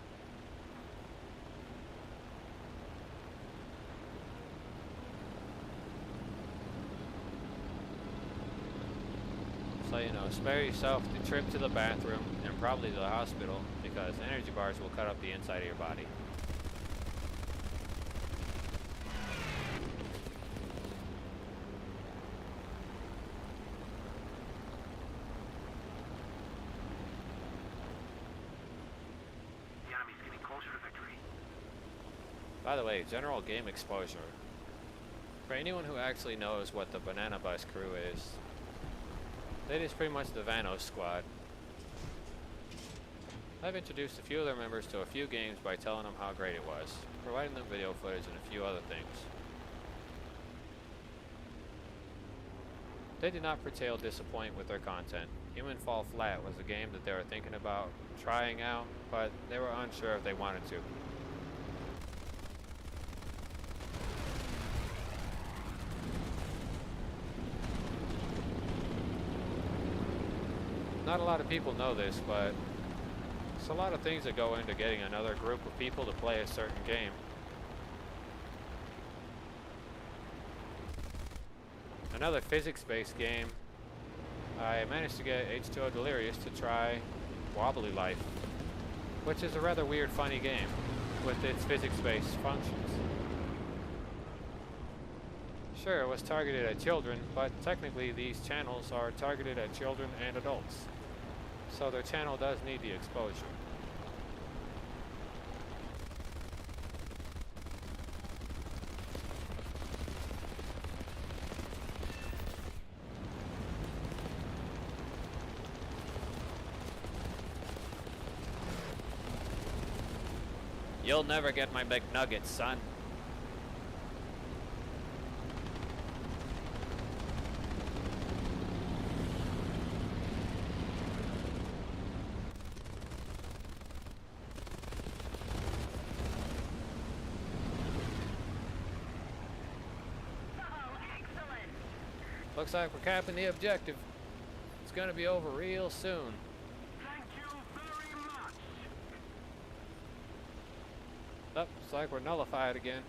So, you know, spare yourself the trip to the bathroom and probably to the hospital, because energy bars will cut up the inside of your body. The enemy's getting closer to victory. By the way, general game exposure. For anyone who actually knows what the Banana Bus crew is, that is pretty much the Vanos squad. I've introduced a few of their members to a few games by telling them how great it was, providing them video footage and a few other things. They did not pretty disappoint with their content. Human Fall Flat was a game that they were thinking about trying out, but they were unsure if they wanted to. Not a lot of people know this, but there's a lot of things that go into getting another group of people to play a certain game. Another physics-based game, I managed to get H2O Delirious to try Wobbly Life, which is a rather weird, funny game with its physics-based functions. Sure, it was targeted at children, but technically these channels are targeted at children and adults. So their channel does need the exposure. You'll never get my McNuggets, son. Looks like we're capping the objective. It's gonna be over real soon. Thank you very much. Oh, looks like we're nullified again.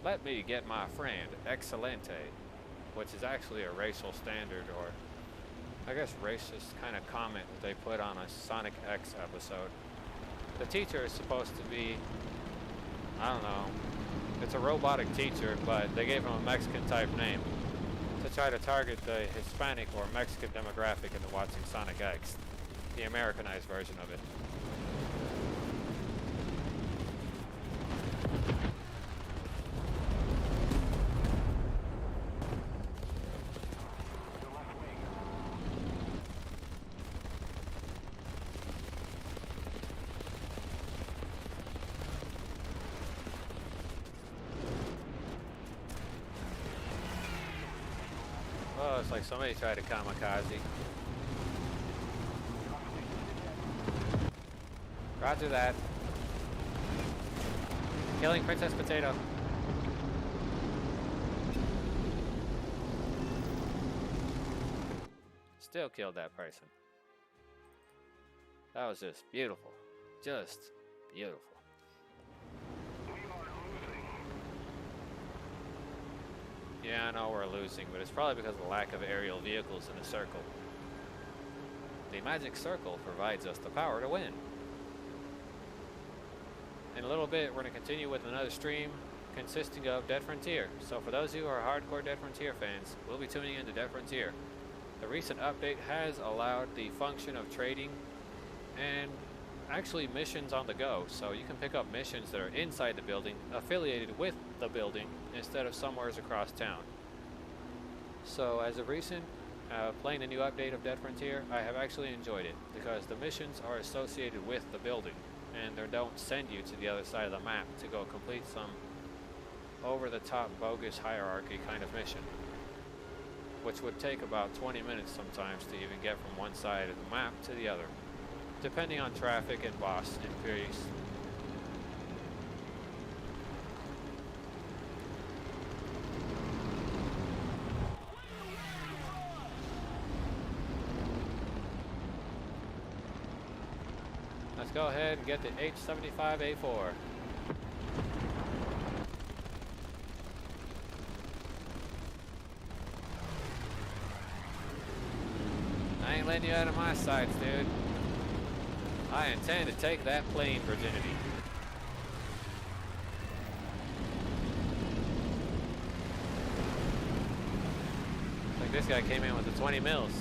Let me get my friend, Excelente, which is actually a racial standard, or I guess racist kind of comment that they put on a Sonic X episode. The teacher is supposed to be, I don't know, it's a robotic teacher, but they gave him a Mexican type name to try to target the Hispanic or Mexican demographic into watching Sonic X, the Americanized version of it. Oh, it's like somebody tried to kamikaze. Roger that. Killing Princess Potato. still killed that person. That was just beautiful. Just beautiful. We are losing. Yeah, I know we're losing, but it's probably because of the lack of aerial vehicles in the circle. The magic circle provides us the power to win. In a little bit, we're going to continue with another stream consisting of Dead Frontier. So for those of you who are hardcore Dead Frontier fans, we'll be tuning into Dead Frontier. The recent update has allowed the function of trading and actually missions on the go. So you can pick up missions that are inside the building, affiliated with the building, instead of somewhere across town. So as of recent, playing the new update of Dead Frontier, I have actually enjoyed it because the missions are associated with the building and they don't send you to the other side of the map to go complete some over-the-top bogus hierarchy kind of mission, which would take about 20 minutes sometimes to even get from one side of the map to the other, depending on traffic and boss increase. Let's go ahead and get the H-75A4. I ain't letting you out of my sights, dude. I intend to take that plane virginity. Like this guy came in with the 20 mils.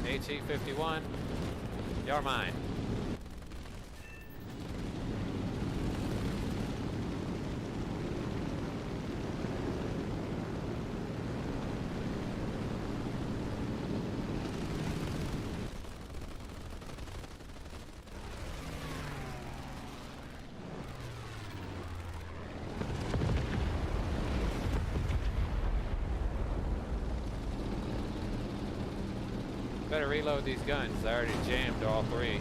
HE-51, you're mine. Better reload these guns. I already jammed all three.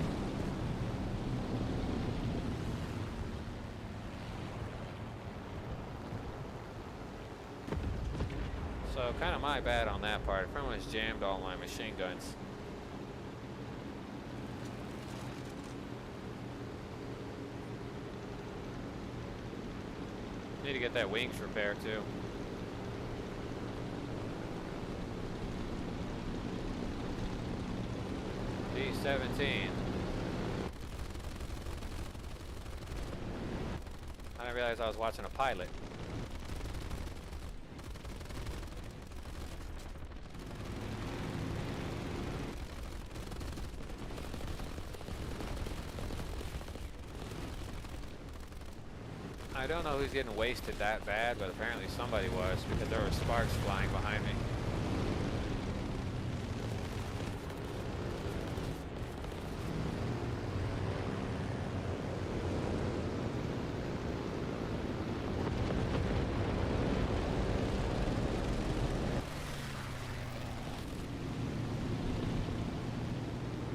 So kind of my bad on that part. I pretty much jammed all my machine guns. Need to get that wings repaired too. D-17. I didn't realize I was watching a pilot. I don't know who's getting wasted that bad, but apparently somebody was because there were sparks flying behind me.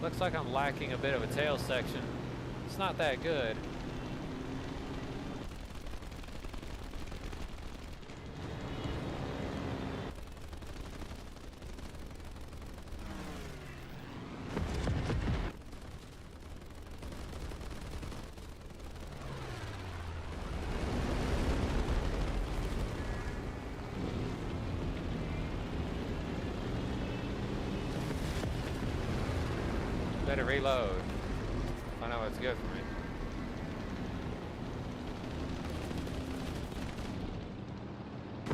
Looks like I'm lacking a bit of a tail section. It's not that good. Better reload. I know it's good for me.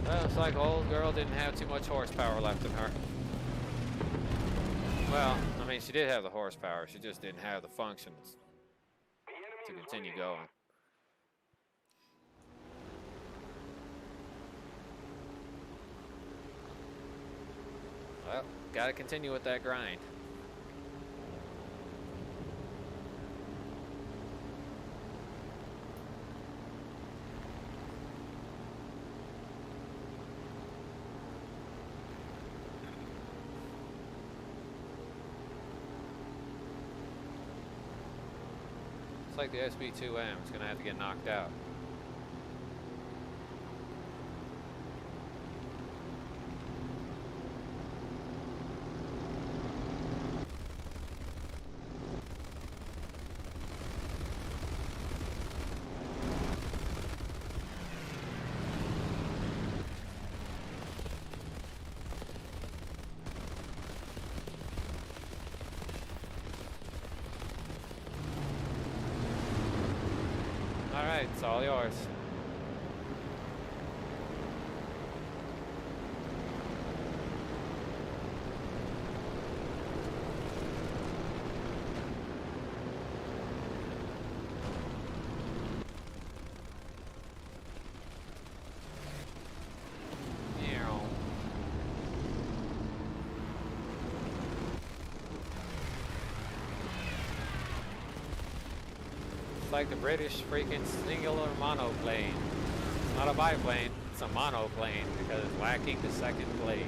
Well, looks like old girl didn't have too much horsepower left in her. Well, I mean, she did have the horsepower. She just didn't have the functions to continue going. Well, gotta continue with that grind. like the SB-2M is gonna have to get knocked out. Alright, it's all yours. It's like the British freaking singular monoplane. It's not a biplane, it's a monoplane because it's lacking the second blade.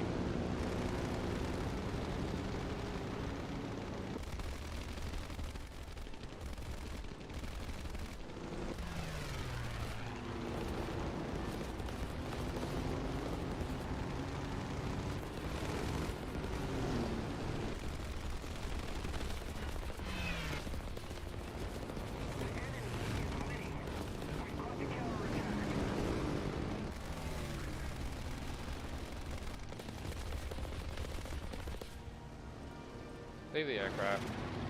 Leave the aircraft.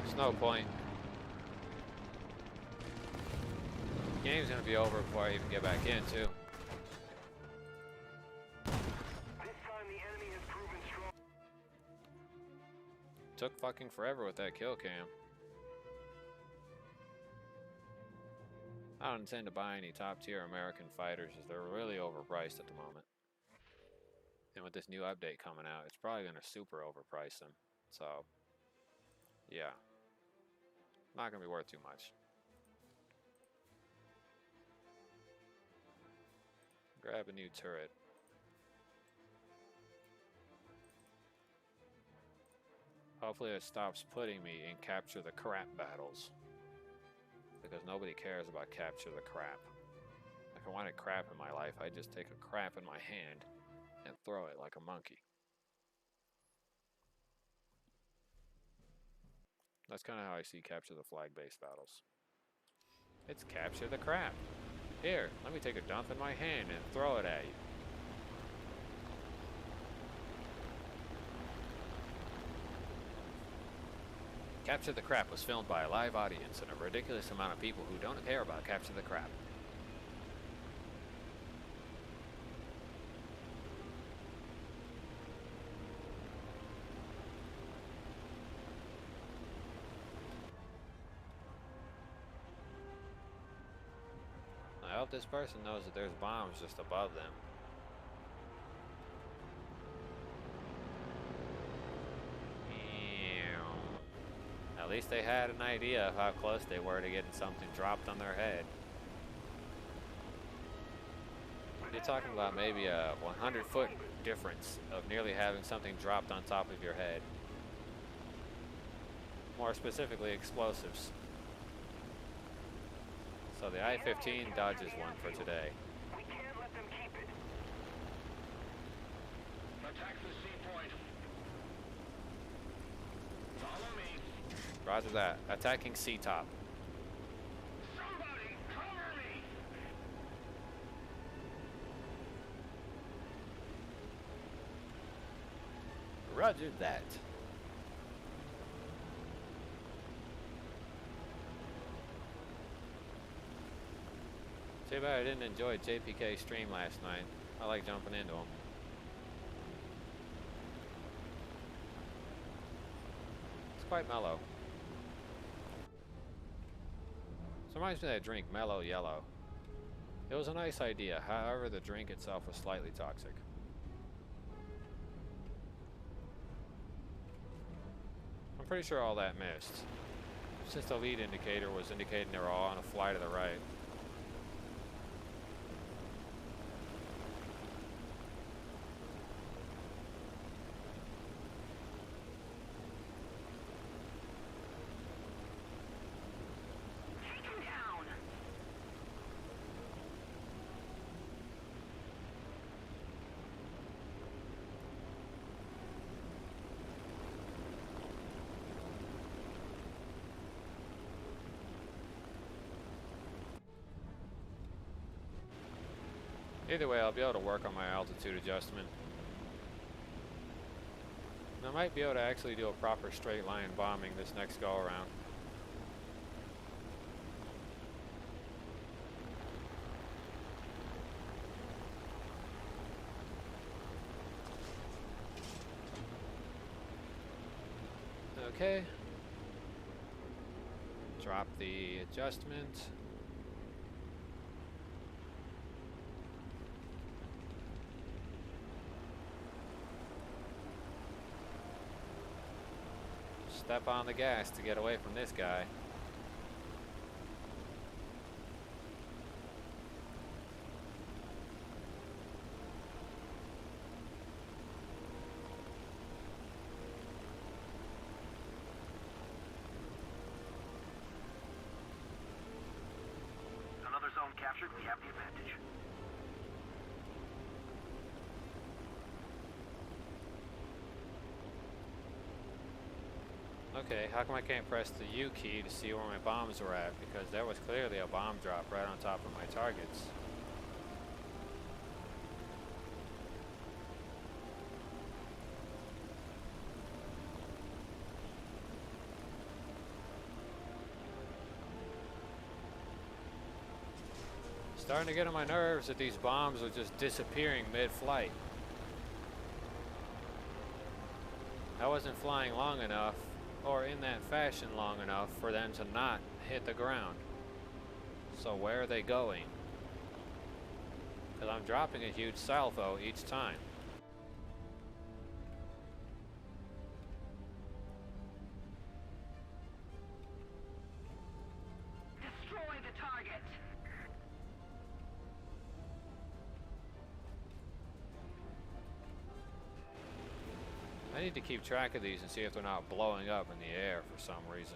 There's no point. The game's gonna be over before I even get back in, too. This time the enemy has proven strong. Took fucking forever with that kill cam. I don't intend to buy any top tier American fighters as they're really overpriced at the moment. And with this new update coming out, it's probably gonna super overprice them. So, yeah. Not gonna be worth too much. Grab a new turret. Hopefully it stops putting me in capture the crap battles. Because nobody cares about capture the crap. If I wanted crap in my life, I'd just take a crap in my hand and throw it like a monkey. That's kind of how I see capture the flag-based battles. It's capture the crap. Here, let me take a dump in my hand and throw it at you. Capture the Crap was filmed by a live audience and a ridiculous amount of people who don't care about Capture the Crap. I hope this person knows that there's bombs just above them. At least they had an idea of how close they were to getting something dropped on their head. You're talking about maybe a 100-foot difference of nearly having something dropped on top of your head. More specifically, explosives. So the I-15 dodges one for today. We can't let them keep it. Attack the C point. Follow me. Roger that. Attacking C-top. Somebody cover me. Roger that. Too bad I didn't enjoy JPK's stream last night. I like jumping into him. It's quite mellow. This reminds me of that drink, Mellow Yellow. It was a nice idea, however the drink itself was slightly toxic. I'm pretty sure all that missed, since the lead indicator was indicating they were all on a fly to the right. Take him down. Either way, I'll be able to work on my altitude adjustment. And I might be able to actually do a proper straight line bombing this next go around. Okay. Drop the adjustment. Step on the gas to get away from this guy. Another zone captured, we have the advantage. Okay, how come I can't press the U key to see where my bombs were at? Because there was clearly a bomb drop right on top of my targets. Starting to get on my nerves that these bombs are just disappearing mid-flight. I wasn't flying long enough, or in that fashion long enough, for them to not hit the ground. So where are they going? Because I'm dropping a huge salvo each time. Destroy the target. I need to keep track of these and see if they're not blowing up in the air for some reason.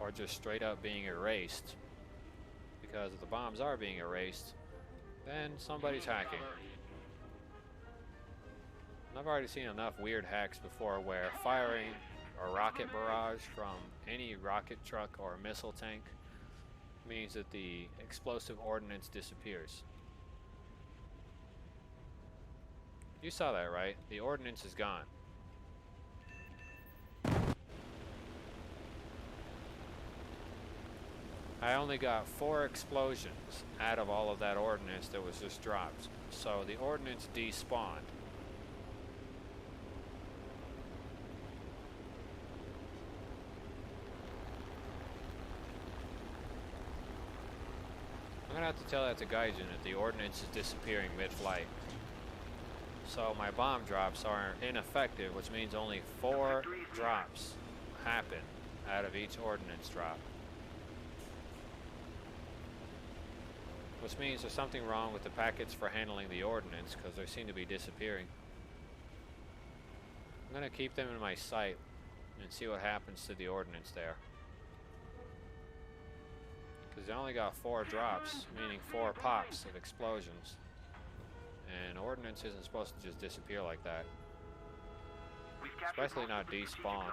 Or just straight up being erased. Because if the bombs are being erased, then somebody's hacking. And I've already seen enough weird hacks before where firing a rocket barrage from any rocket truck or missile tank means that the explosive ordnance disappears. You saw that, right? The ordnance is gone. I only got 4 explosions out of all of that ordnance that was just dropped. So the ordnance despawned. I'm gonna have to tell that to Gaijin that the ordnance is disappearing mid-flight. So my bomb drops are ineffective, which means only 4 drops happen out of each ordnance drop. Which means there's something wrong with the packets for handling the ordnance, because they seem to be disappearing. I'm gonna keep them in my sight and see what happens to the ordnance there. Because they only got 4 drops, meaning 4 pops of explosions. And ordnance isn't supposed to just disappear like that. Especially not despawn.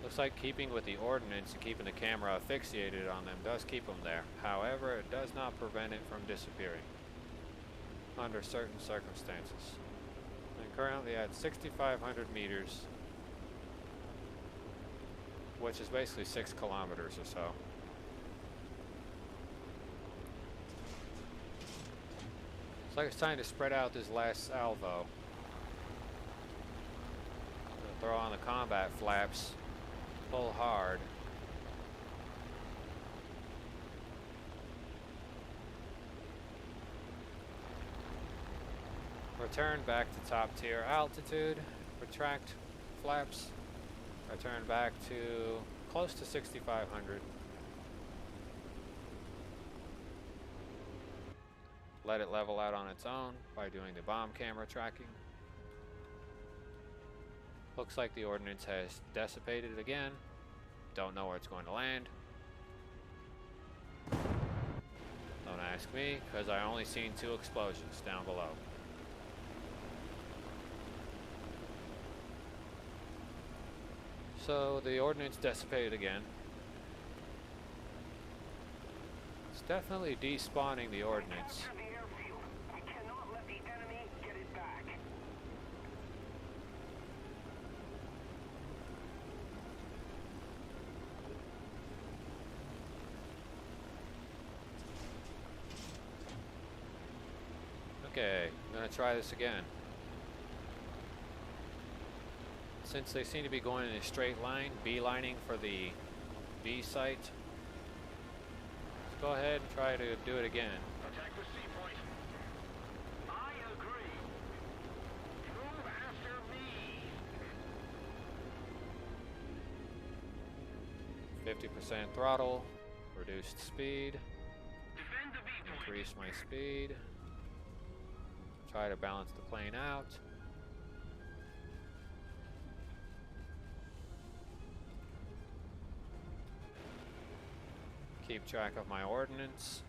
Looks like keeping with the ordnance and keeping the camera fixated on them does keep them there. However, it does not prevent it from disappearing under certain circumstances. I'm currently at 6,500 meters, which is basically 6 kilometers or so. Looks like it's time to spread out this last salvo. Throw on the combat flaps. Pull hard. Return back to top tier altitude. Retract flaps. Return back to close to 6,500. Let it level out on its own by doing the bomb camera tracking. Looks like the ordnance has dissipated again. Don't know where it's going to land. Don't ask me, because I only seen 2 explosions down below. So the ordnance dissipated again. It's definitely despawning the ordnance. Capture the airfield. We cannot let the enemy get it back. Okay, I'm gonna try this again. Since they seem to be going in a straight line, beelining for the B site, let's go ahead and try to do it again. Attack the C point. I agree. Move after me. 50% throttle, reduced speed, Defend the B point. increase my speed, try to balance the plane out. Keep track of my ordnance.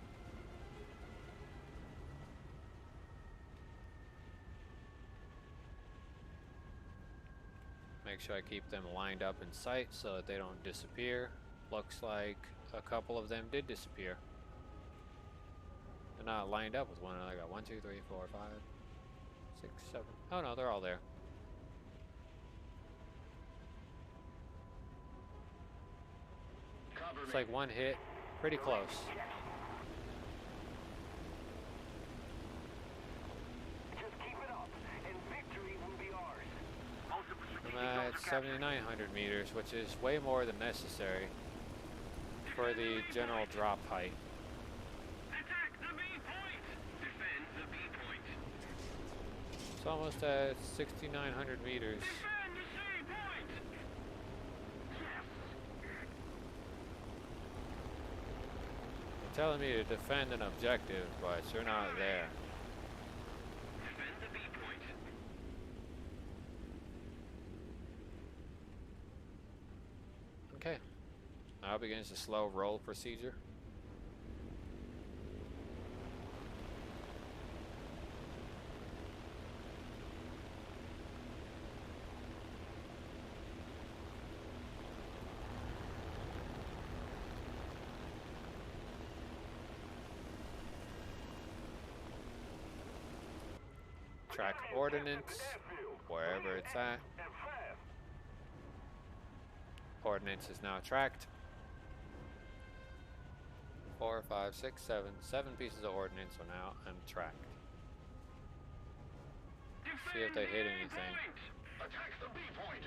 Make sure I keep them lined up in sight so that they don't disappear. Looks like a couple of them did disappear. They're not lined up with one another. I got 1, 2, 3, 4, 5, 6, 7. Oh no, they're all there. Cover It's me. like one hit. Pretty close. Just keep it up, and victory will be ours. I'm at 7,900 meters, which is way more than necessary for the general drop height. Attack the B point. Defend the B point. It's almost at 6,900 meters. Defend the C point. Yes. They're telling me to defend an objective, but you're not there. Defend the B point. Okay. Now begins the slow roll procedure. Track ordnance, wherever it's at. And fast. Ordnance is now tracked. 4, 5, 6, 7. 7 pieces of ordnance are now untracked. See if they hit anything. Attack the B point.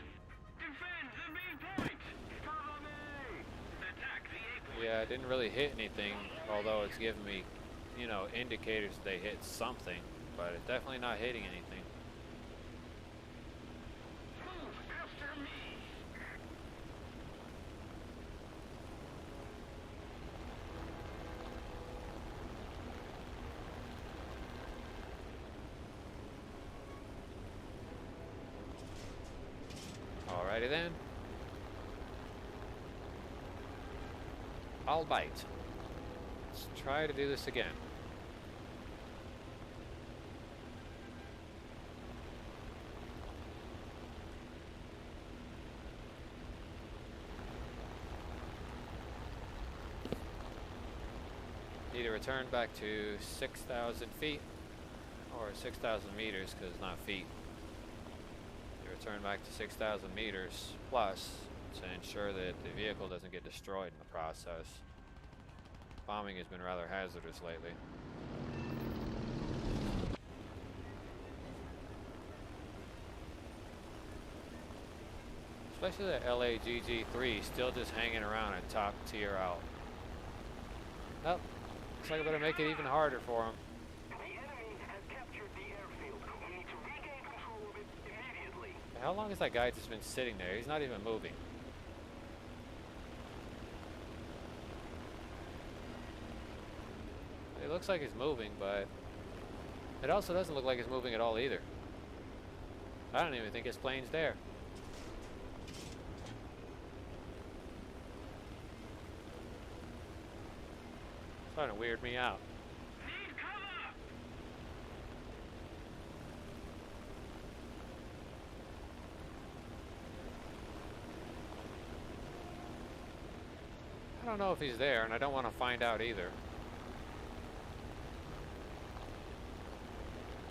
Defend the B point. Cover me. Attack the A point. Yeah, I didn't really hit anything, although it's giving me, you know, indicators that they hit something, but it's definitely not hitting anything. Move after me. Alrighty then. I'll bite. Let's try to do this again. Need to return back to 6,000 feet or 6,000 meters because it's not feet. Return back to 6,000 meters plus to ensure that the vehicle doesn't get destroyed in the process. Bombing has been rather hazardous lately. Especially the LAGG-3 still just hanging around at top tier out. Oh, looks like I better make it even harder for him. The enemy has captured the airfield. We need to regain control of it immediately. How long has that guy just been sitting there? He's not even moving. It looks like he's moving, but it also doesn't look like he's moving at all either. I don't even think his plane's there. It's starting to weird me out. Need cover. don't know if he's there, and I don't want to find out either.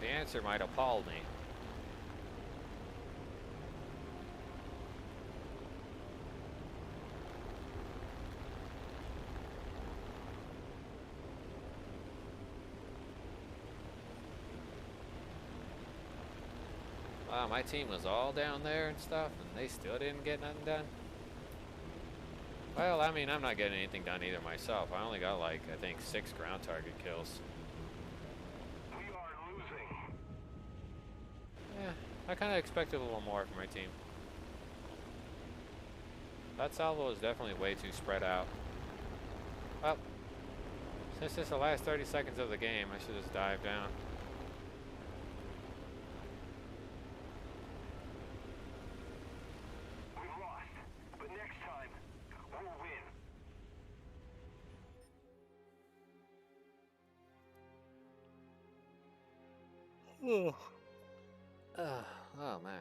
The answer might appall me. Wow, my team was all down there and stuff, and they still didn't get nothing done. Well, I mean, I'm not getting anything done either myself. I only got like, I think, 6 ground target kills. We are losing. Yeah, I kind of expected a little more from my team. That salvo is definitely way too spread out. Well, since it's the last 30 seconds of the game, I should just dive down. We've lost, but next time, we'll win. Oh man.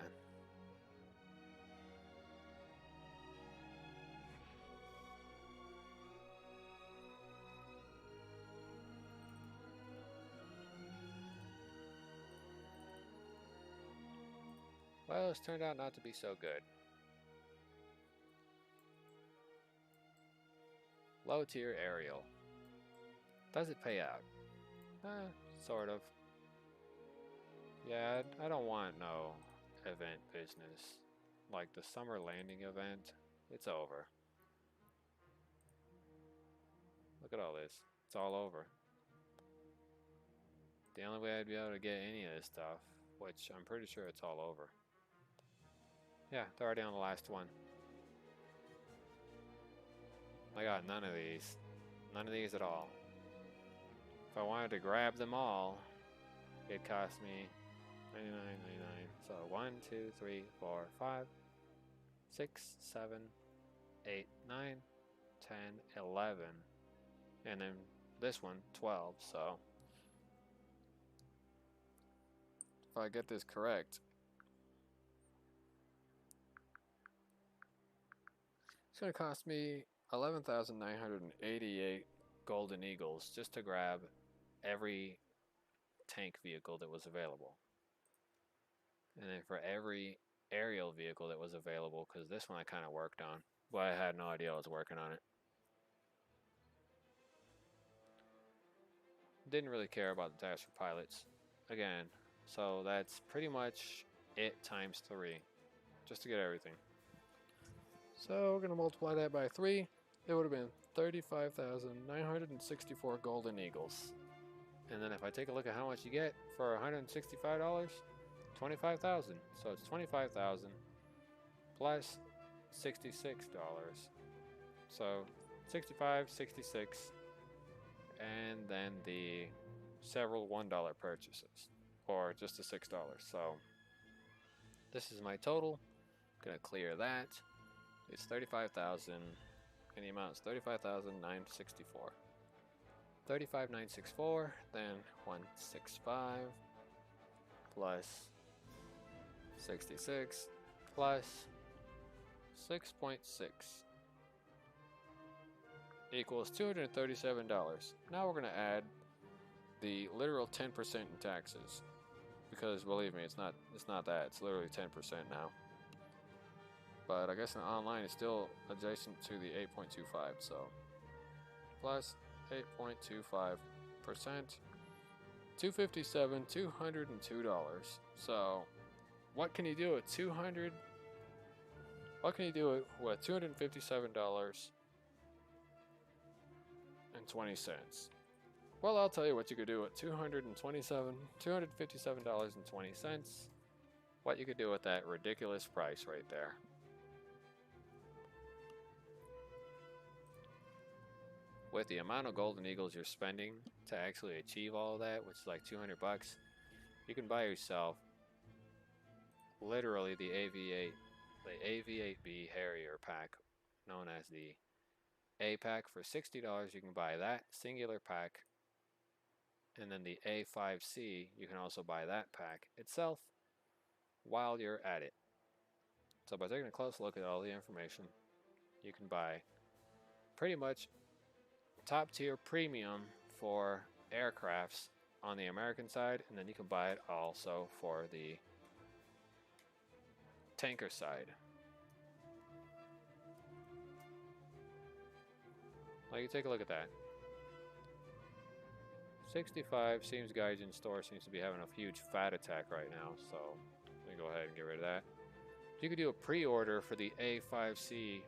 Well, it's turned out not to be so good. Low tier aerial. Does it pay out? Sort of. Yeah, I don't want no event business. Like the summer landing event, it's over. Look at all this. It's all over. The only way I'd be able to get any of this stuff, which I'm pretty sure it's all over. Yeah, they're already on the last one. I got none of these. None of these at all. If I wanted to grab them all, it'd cost me $99.99. So 1, 2, 3, 4, 5, 6, 7, 8, 9, 10, 11. And then this one, 12. So if I get this correct, it's going to cost me 11,988 golden eagles just to grab every tank vehicle that was available. And then for every aerial vehicle that was available, because this one I kind of worked on, but I had no idea I was working on it. Didn't really care about the task for pilots. Again, so that's pretty much it times 3, just to get everything. So we're going to multiply that by 3. It would have been 35,964 golden eagles. And then if I take a look at how much you get for $165, 25,000. So it's 25,000 plus $66. So 65, 66, and then the several $1 purchases, or just the $6. So this is my total. Gonna clear that. It's 35,000, and the amount is 35,964. 35,964, then 165 plus 66 plus 6.6 equals $237. Now we're gonna add the literal 10% in taxes, because believe me, it's not that. It's literally 10% now. But I guess in online it's still adjacent to the 8.25, so plus 8.25%, $257, $202. So what can you do with $200? What can you do with $257.20? Well, I'll tell you what you could do with $257.20. What you could do with that ridiculous price right there. With the amount of golden eagles you're spending to actually achieve all of that, which is like $200, you can buy yourself literally the AV-8B Harrier pack, known as the A pack. For $60, you can buy that singular pack, and then the A5C, you can also buy that pack itself while you're at it. So by taking a close look at all the information, you can buy pretty much top tier premium for aircrafts on the American side, and then you can buy it also for the tanker side. Like, you take a look at that. 65 seems Gaijin store seems to be having a huge fat attack right now, so let me go ahead and get rid of that. You could do a pre-order for the A5C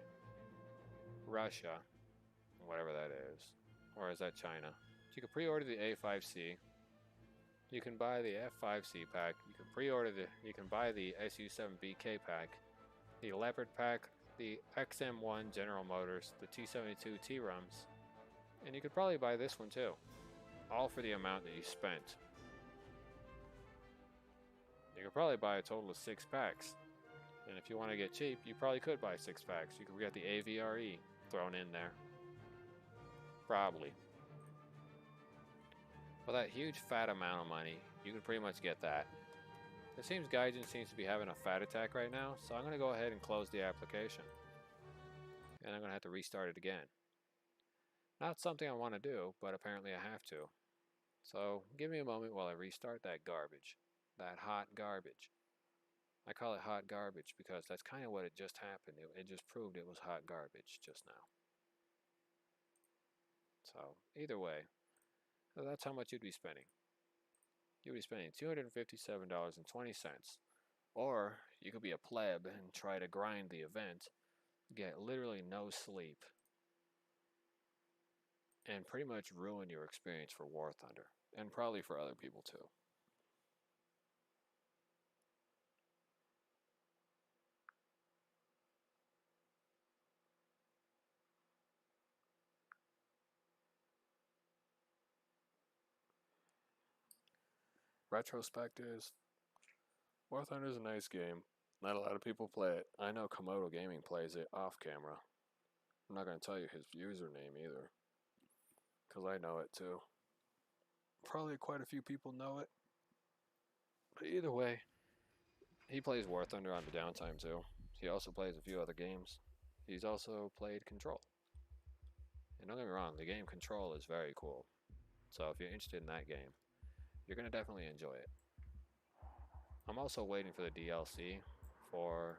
Russia, whatever that is, or is that China? So you can pre-order the A5C. You can buy the F5C pack. You can pre-order you can buy the SU7BK pack, the Leopard pack, the XM1 General Motors, the T72 T-Rums, and you could probably buy this one too. All for the amount that you spent. You could probably buy a total of 6 packs. And if you want to get cheap, you probably could buy 6 packs. You could get the AVRE thrown in there. Probably. For that huge fat amount of money, you can pretty much get that. It seems Gaijin seems to be having a fat attack right now, so I'm going to go ahead and close the application. And I'm going to have to restart it again. Not something I want to do, but apparently I have to. So give me a moment while I restart that garbage. That hot garbage. I call it hot garbage because that's kind of what it just happened. It just proved it was hot garbage just now. So either way, that's how much you'd be spending. You'd be spending $257.20. Or you could be a pleb and try to grind the event, get literally no sleep, and pretty much ruin your experience for War Thunder, and probably for other people too. Retrospect is, War Thunder is a nice game. Not a lot of people play it. I know Komodo Gaming plays it off camera. I'm not going to tell you his username either, because I know it too. Probably quite a few people know it. But either way, he plays War Thunder on the downtime too. He also plays a few other games. He's also played Control. And don't get me wrong, the game Control is very cool. So if you're interested in that game, you're going to definitely enjoy it. I'm also waiting for the DLC for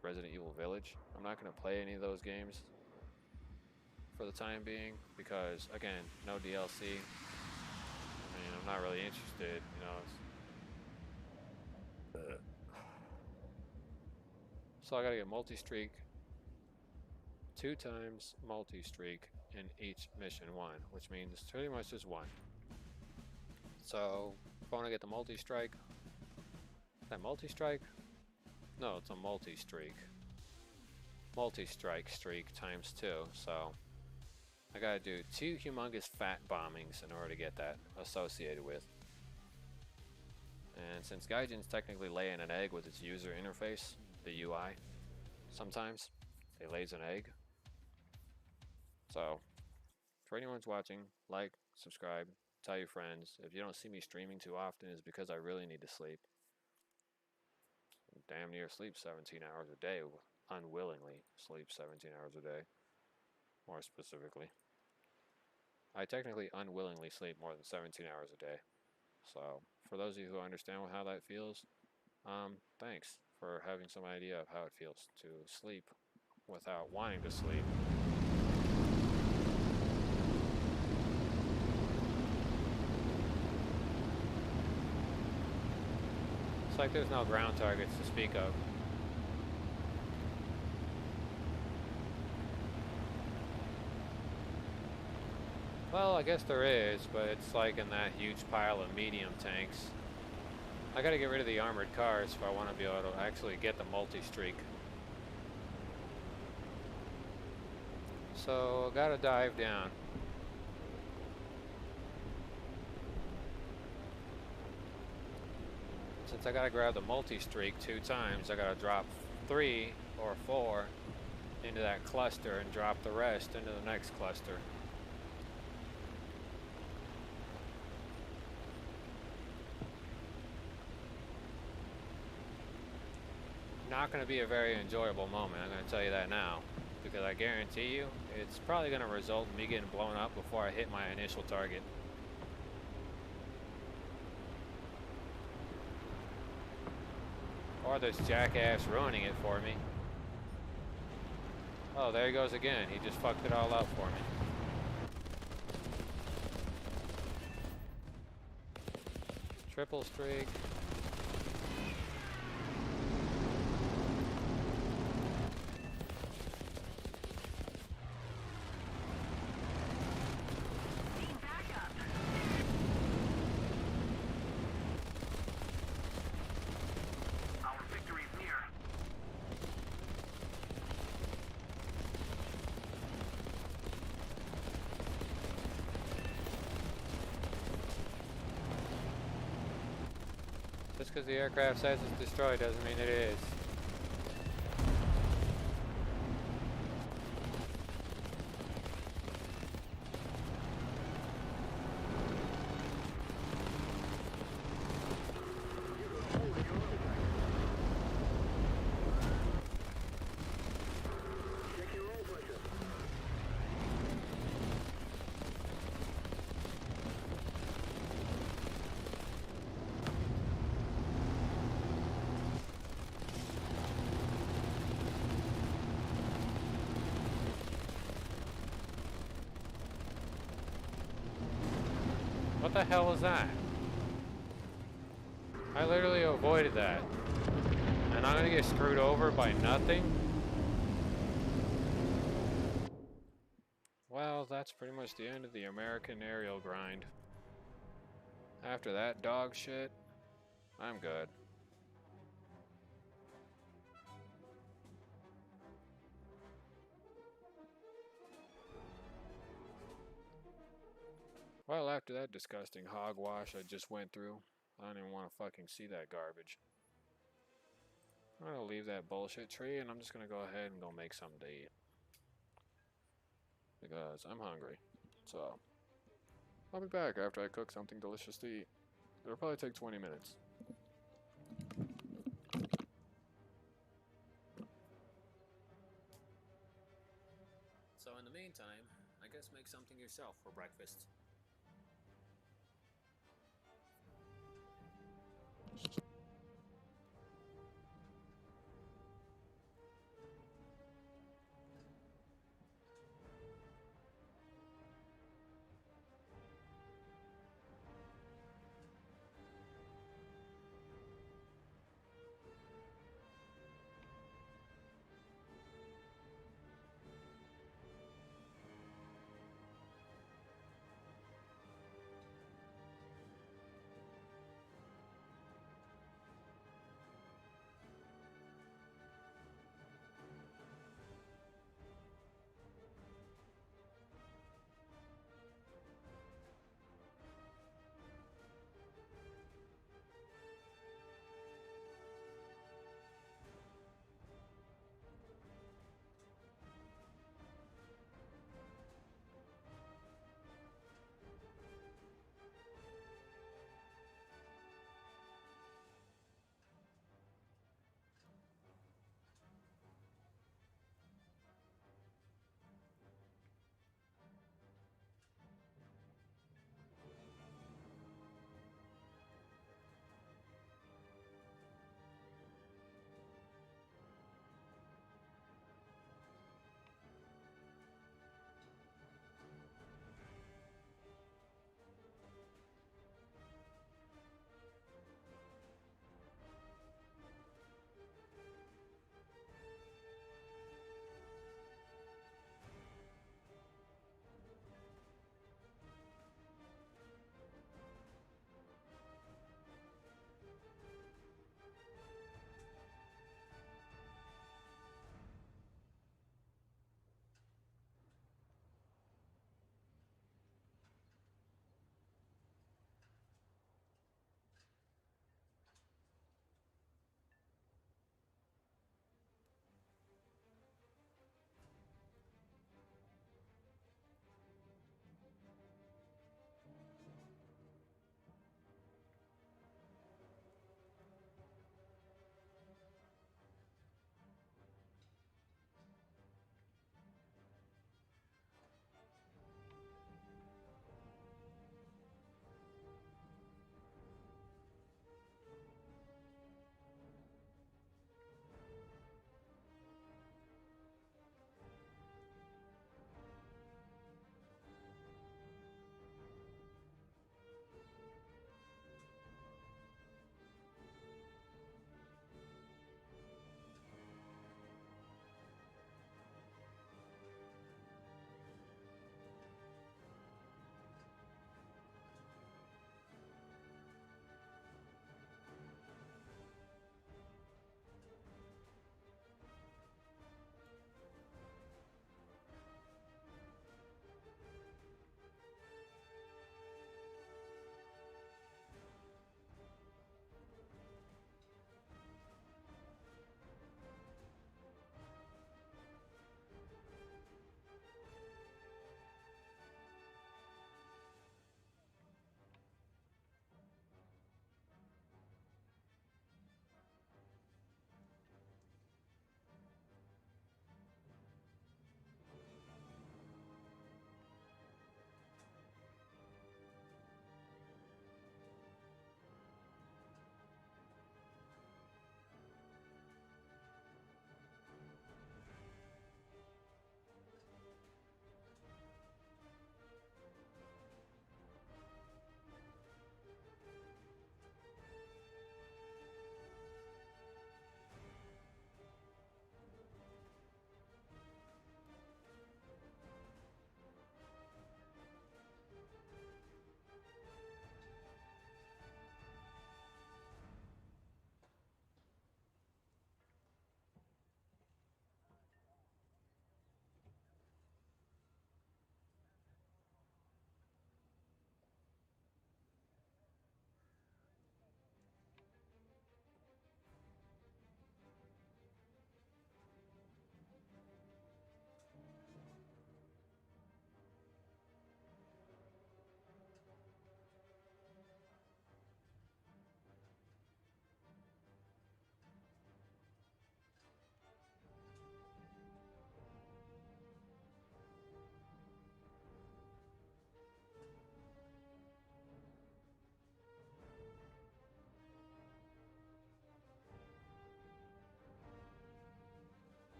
Resident Evil Village. I'm not going to play any of those games for the time being because, again, no DLC. I mean, I'm not really interested, you know. So I gotta get multi-streak 2 times multi-streak in each mission 1, which means pretty much just 1. So if I want to get the multi-strike, is that multi-strike? No, it's a multi-streak. Multi-strike streak times 2, so I gotta do 2 humongous fat bombings in order to get that associated with. And since Gaijin's technically laying an egg with its user interface, the UI, sometimes it lays an egg. So for anyone's watching, like, subscribe, tell your friends. If you don't see me streaming too often, it's because I really need to sleep. Damn near sleep 17 hours a day, unwillingly sleep 17 hours a day, more specifically. I technically unwillingly sleep more than 17 hours a day. So for those of you who understand how that feels, thanks for having some idea of how it feels to sleep without wanting to sleep. It's like there's no ground targets to speak of. Well, I guess there is, but it's like in that huge pile of medium tanks. I gotta get rid of the armored cars if I want to be able to actually get the multi-streak. So I gotta dive down. Since I gotta grab the multi-streak 2 times, I gotta drop 3 or 4 into that cluster and drop the rest into the next cluster. Not going to be a very enjoyable moment, I'm going to tell you that now, because I guarantee you it's probably going to result in me getting blown up before I hit my initial target. Or this jackass ruining it for me. Oh, there he goes again. He just fucked it all up for me. Triple streak. Need backup. Our victory is near. Just because the aircraft says it's destroyed doesn't mean it is. What the hell was that? I literally avoided that. And I'm gonna get screwed over by nothing? Well, that's pretty much the end of the American aerial grind. After that dog shit, I'm good. Well, after that disgusting hogwash I just went through, I don't even want to fucking see that garbage. I'm gonna leave that bullshit tree and I'm just gonna go ahead and go make something to eat. Because I'm hungry. So, I'll be back after I cook something delicious to eat. It'll probably take 20 minutes. So in the meantime, I guess make something yourself for breakfast.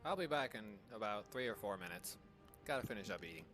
I'll be back in about 3 or 4 minutes. Gotta finish up eating.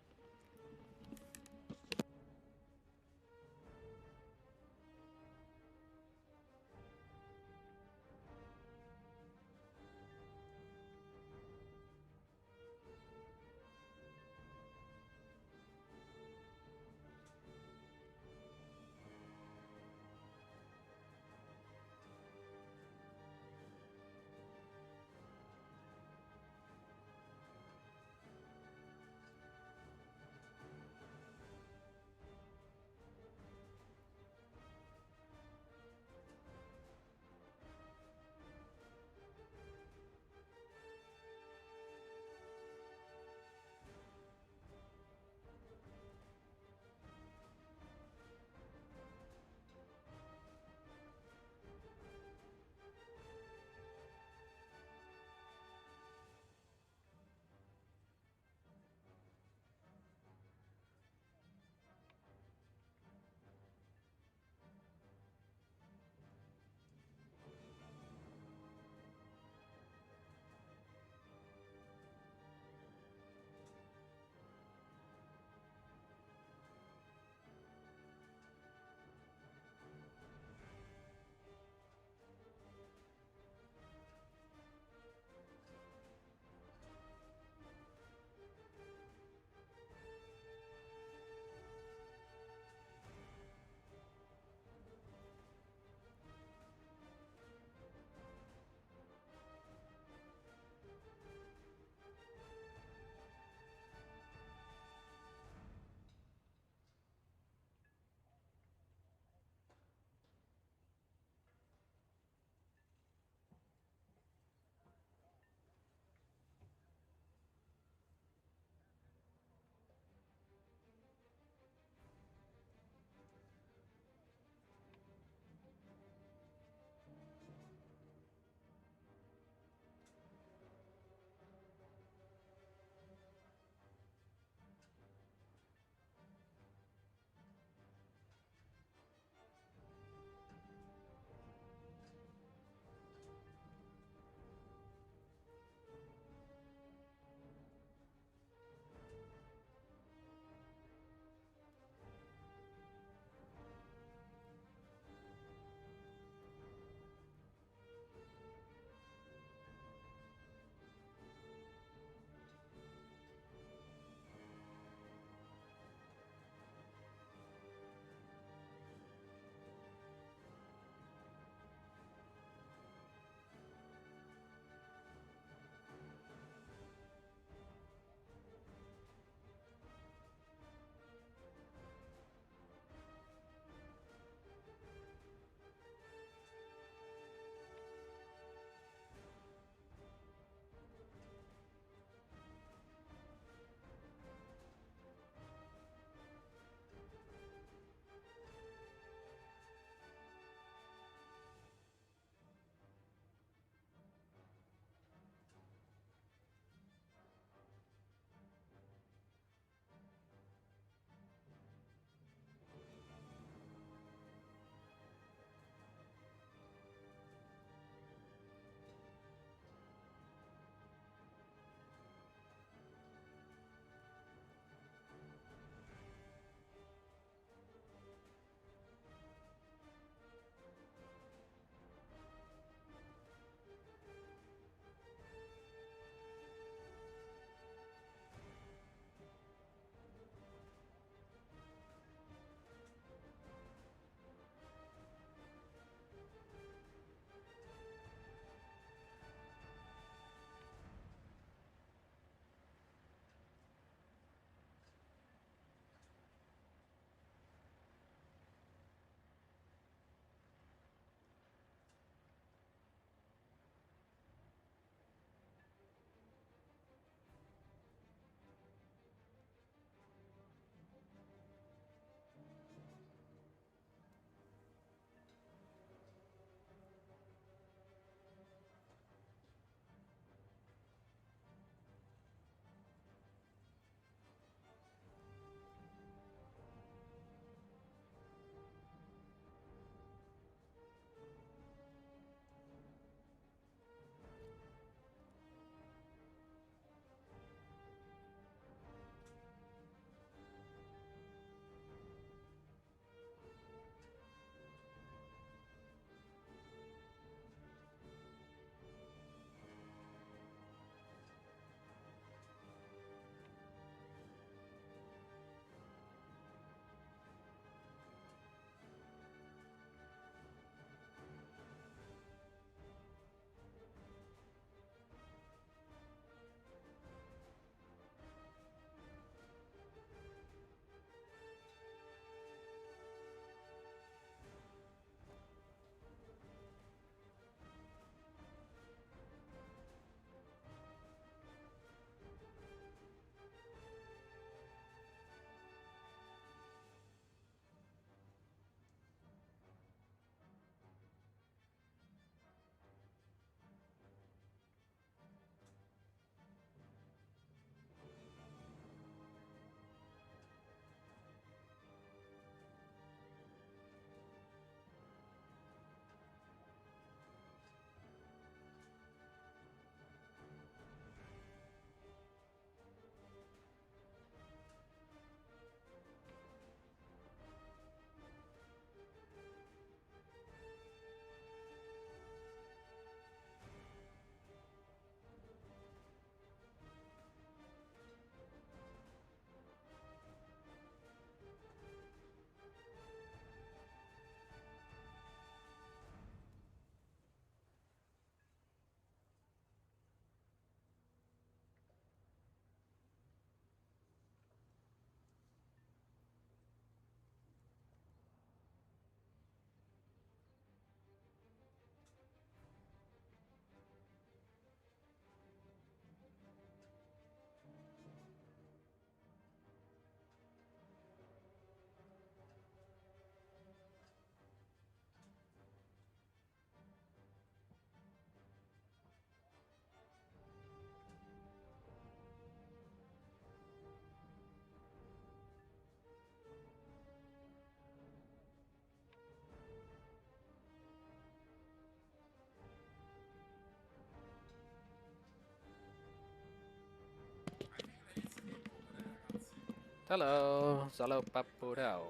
Hello, Salo Papurao.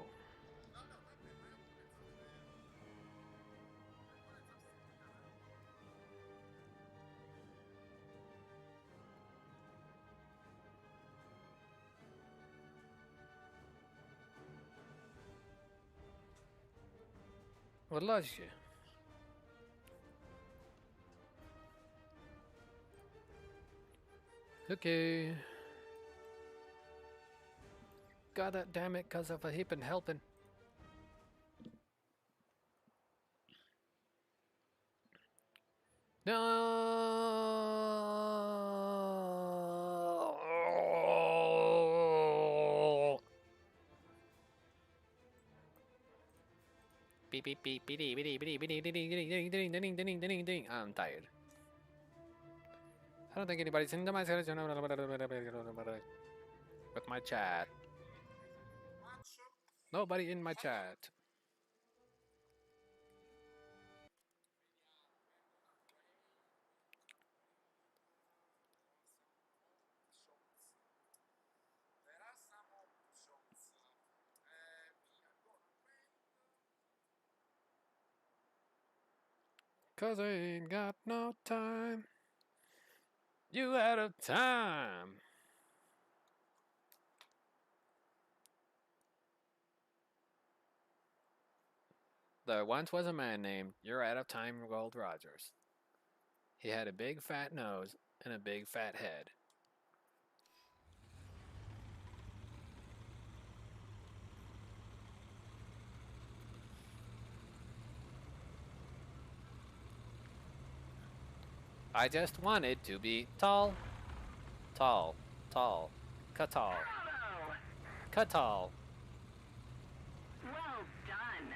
Вылазьте. Okay. God that damn it, cause of a heap and helping. No. Beep beep beep beep beep beep beep beep ding ding ding ding ding ding ding ding ding. I'm tired. I don't think anybody's into my with my chat. Nobody in my chat. Cause I ain't got no time. You out of time. There once was a man named You're Out of Time Gold Rogers. He had a big fat nose and a big fat head. I just wanted to be tall, tall, tall, tall, Bravo! tall. Well done.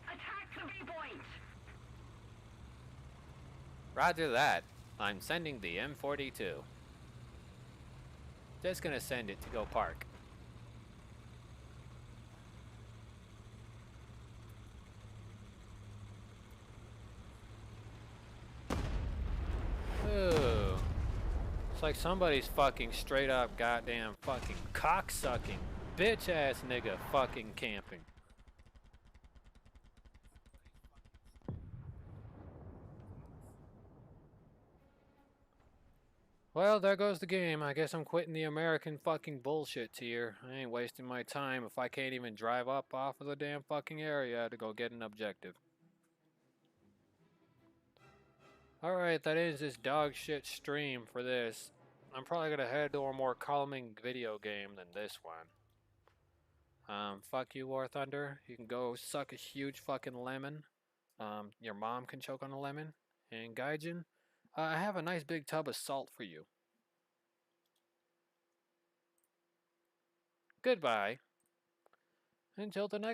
Attack the B point. Roger that. I'm sending the M42. Just gonna send it to go park. Ooh. It's like somebody's fucking straight up goddamn fucking cocksucking bitch ass nigga fucking camping. Well, there goes the game. I guess I'm quitting the American fucking bullshit tier. I ain't wasting my time if I can't even drive up off of the damn fucking area to go get an objective. Alright, that ends this dog shit stream for this. I'm probably gonna head to a more calming video game than this one. Fuck you, War Thunder. You can go suck a huge fucking lemon. Your mom can choke on a lemon. And Gaijin, I have a nice big tub of salt for you. Goodbye. Until the next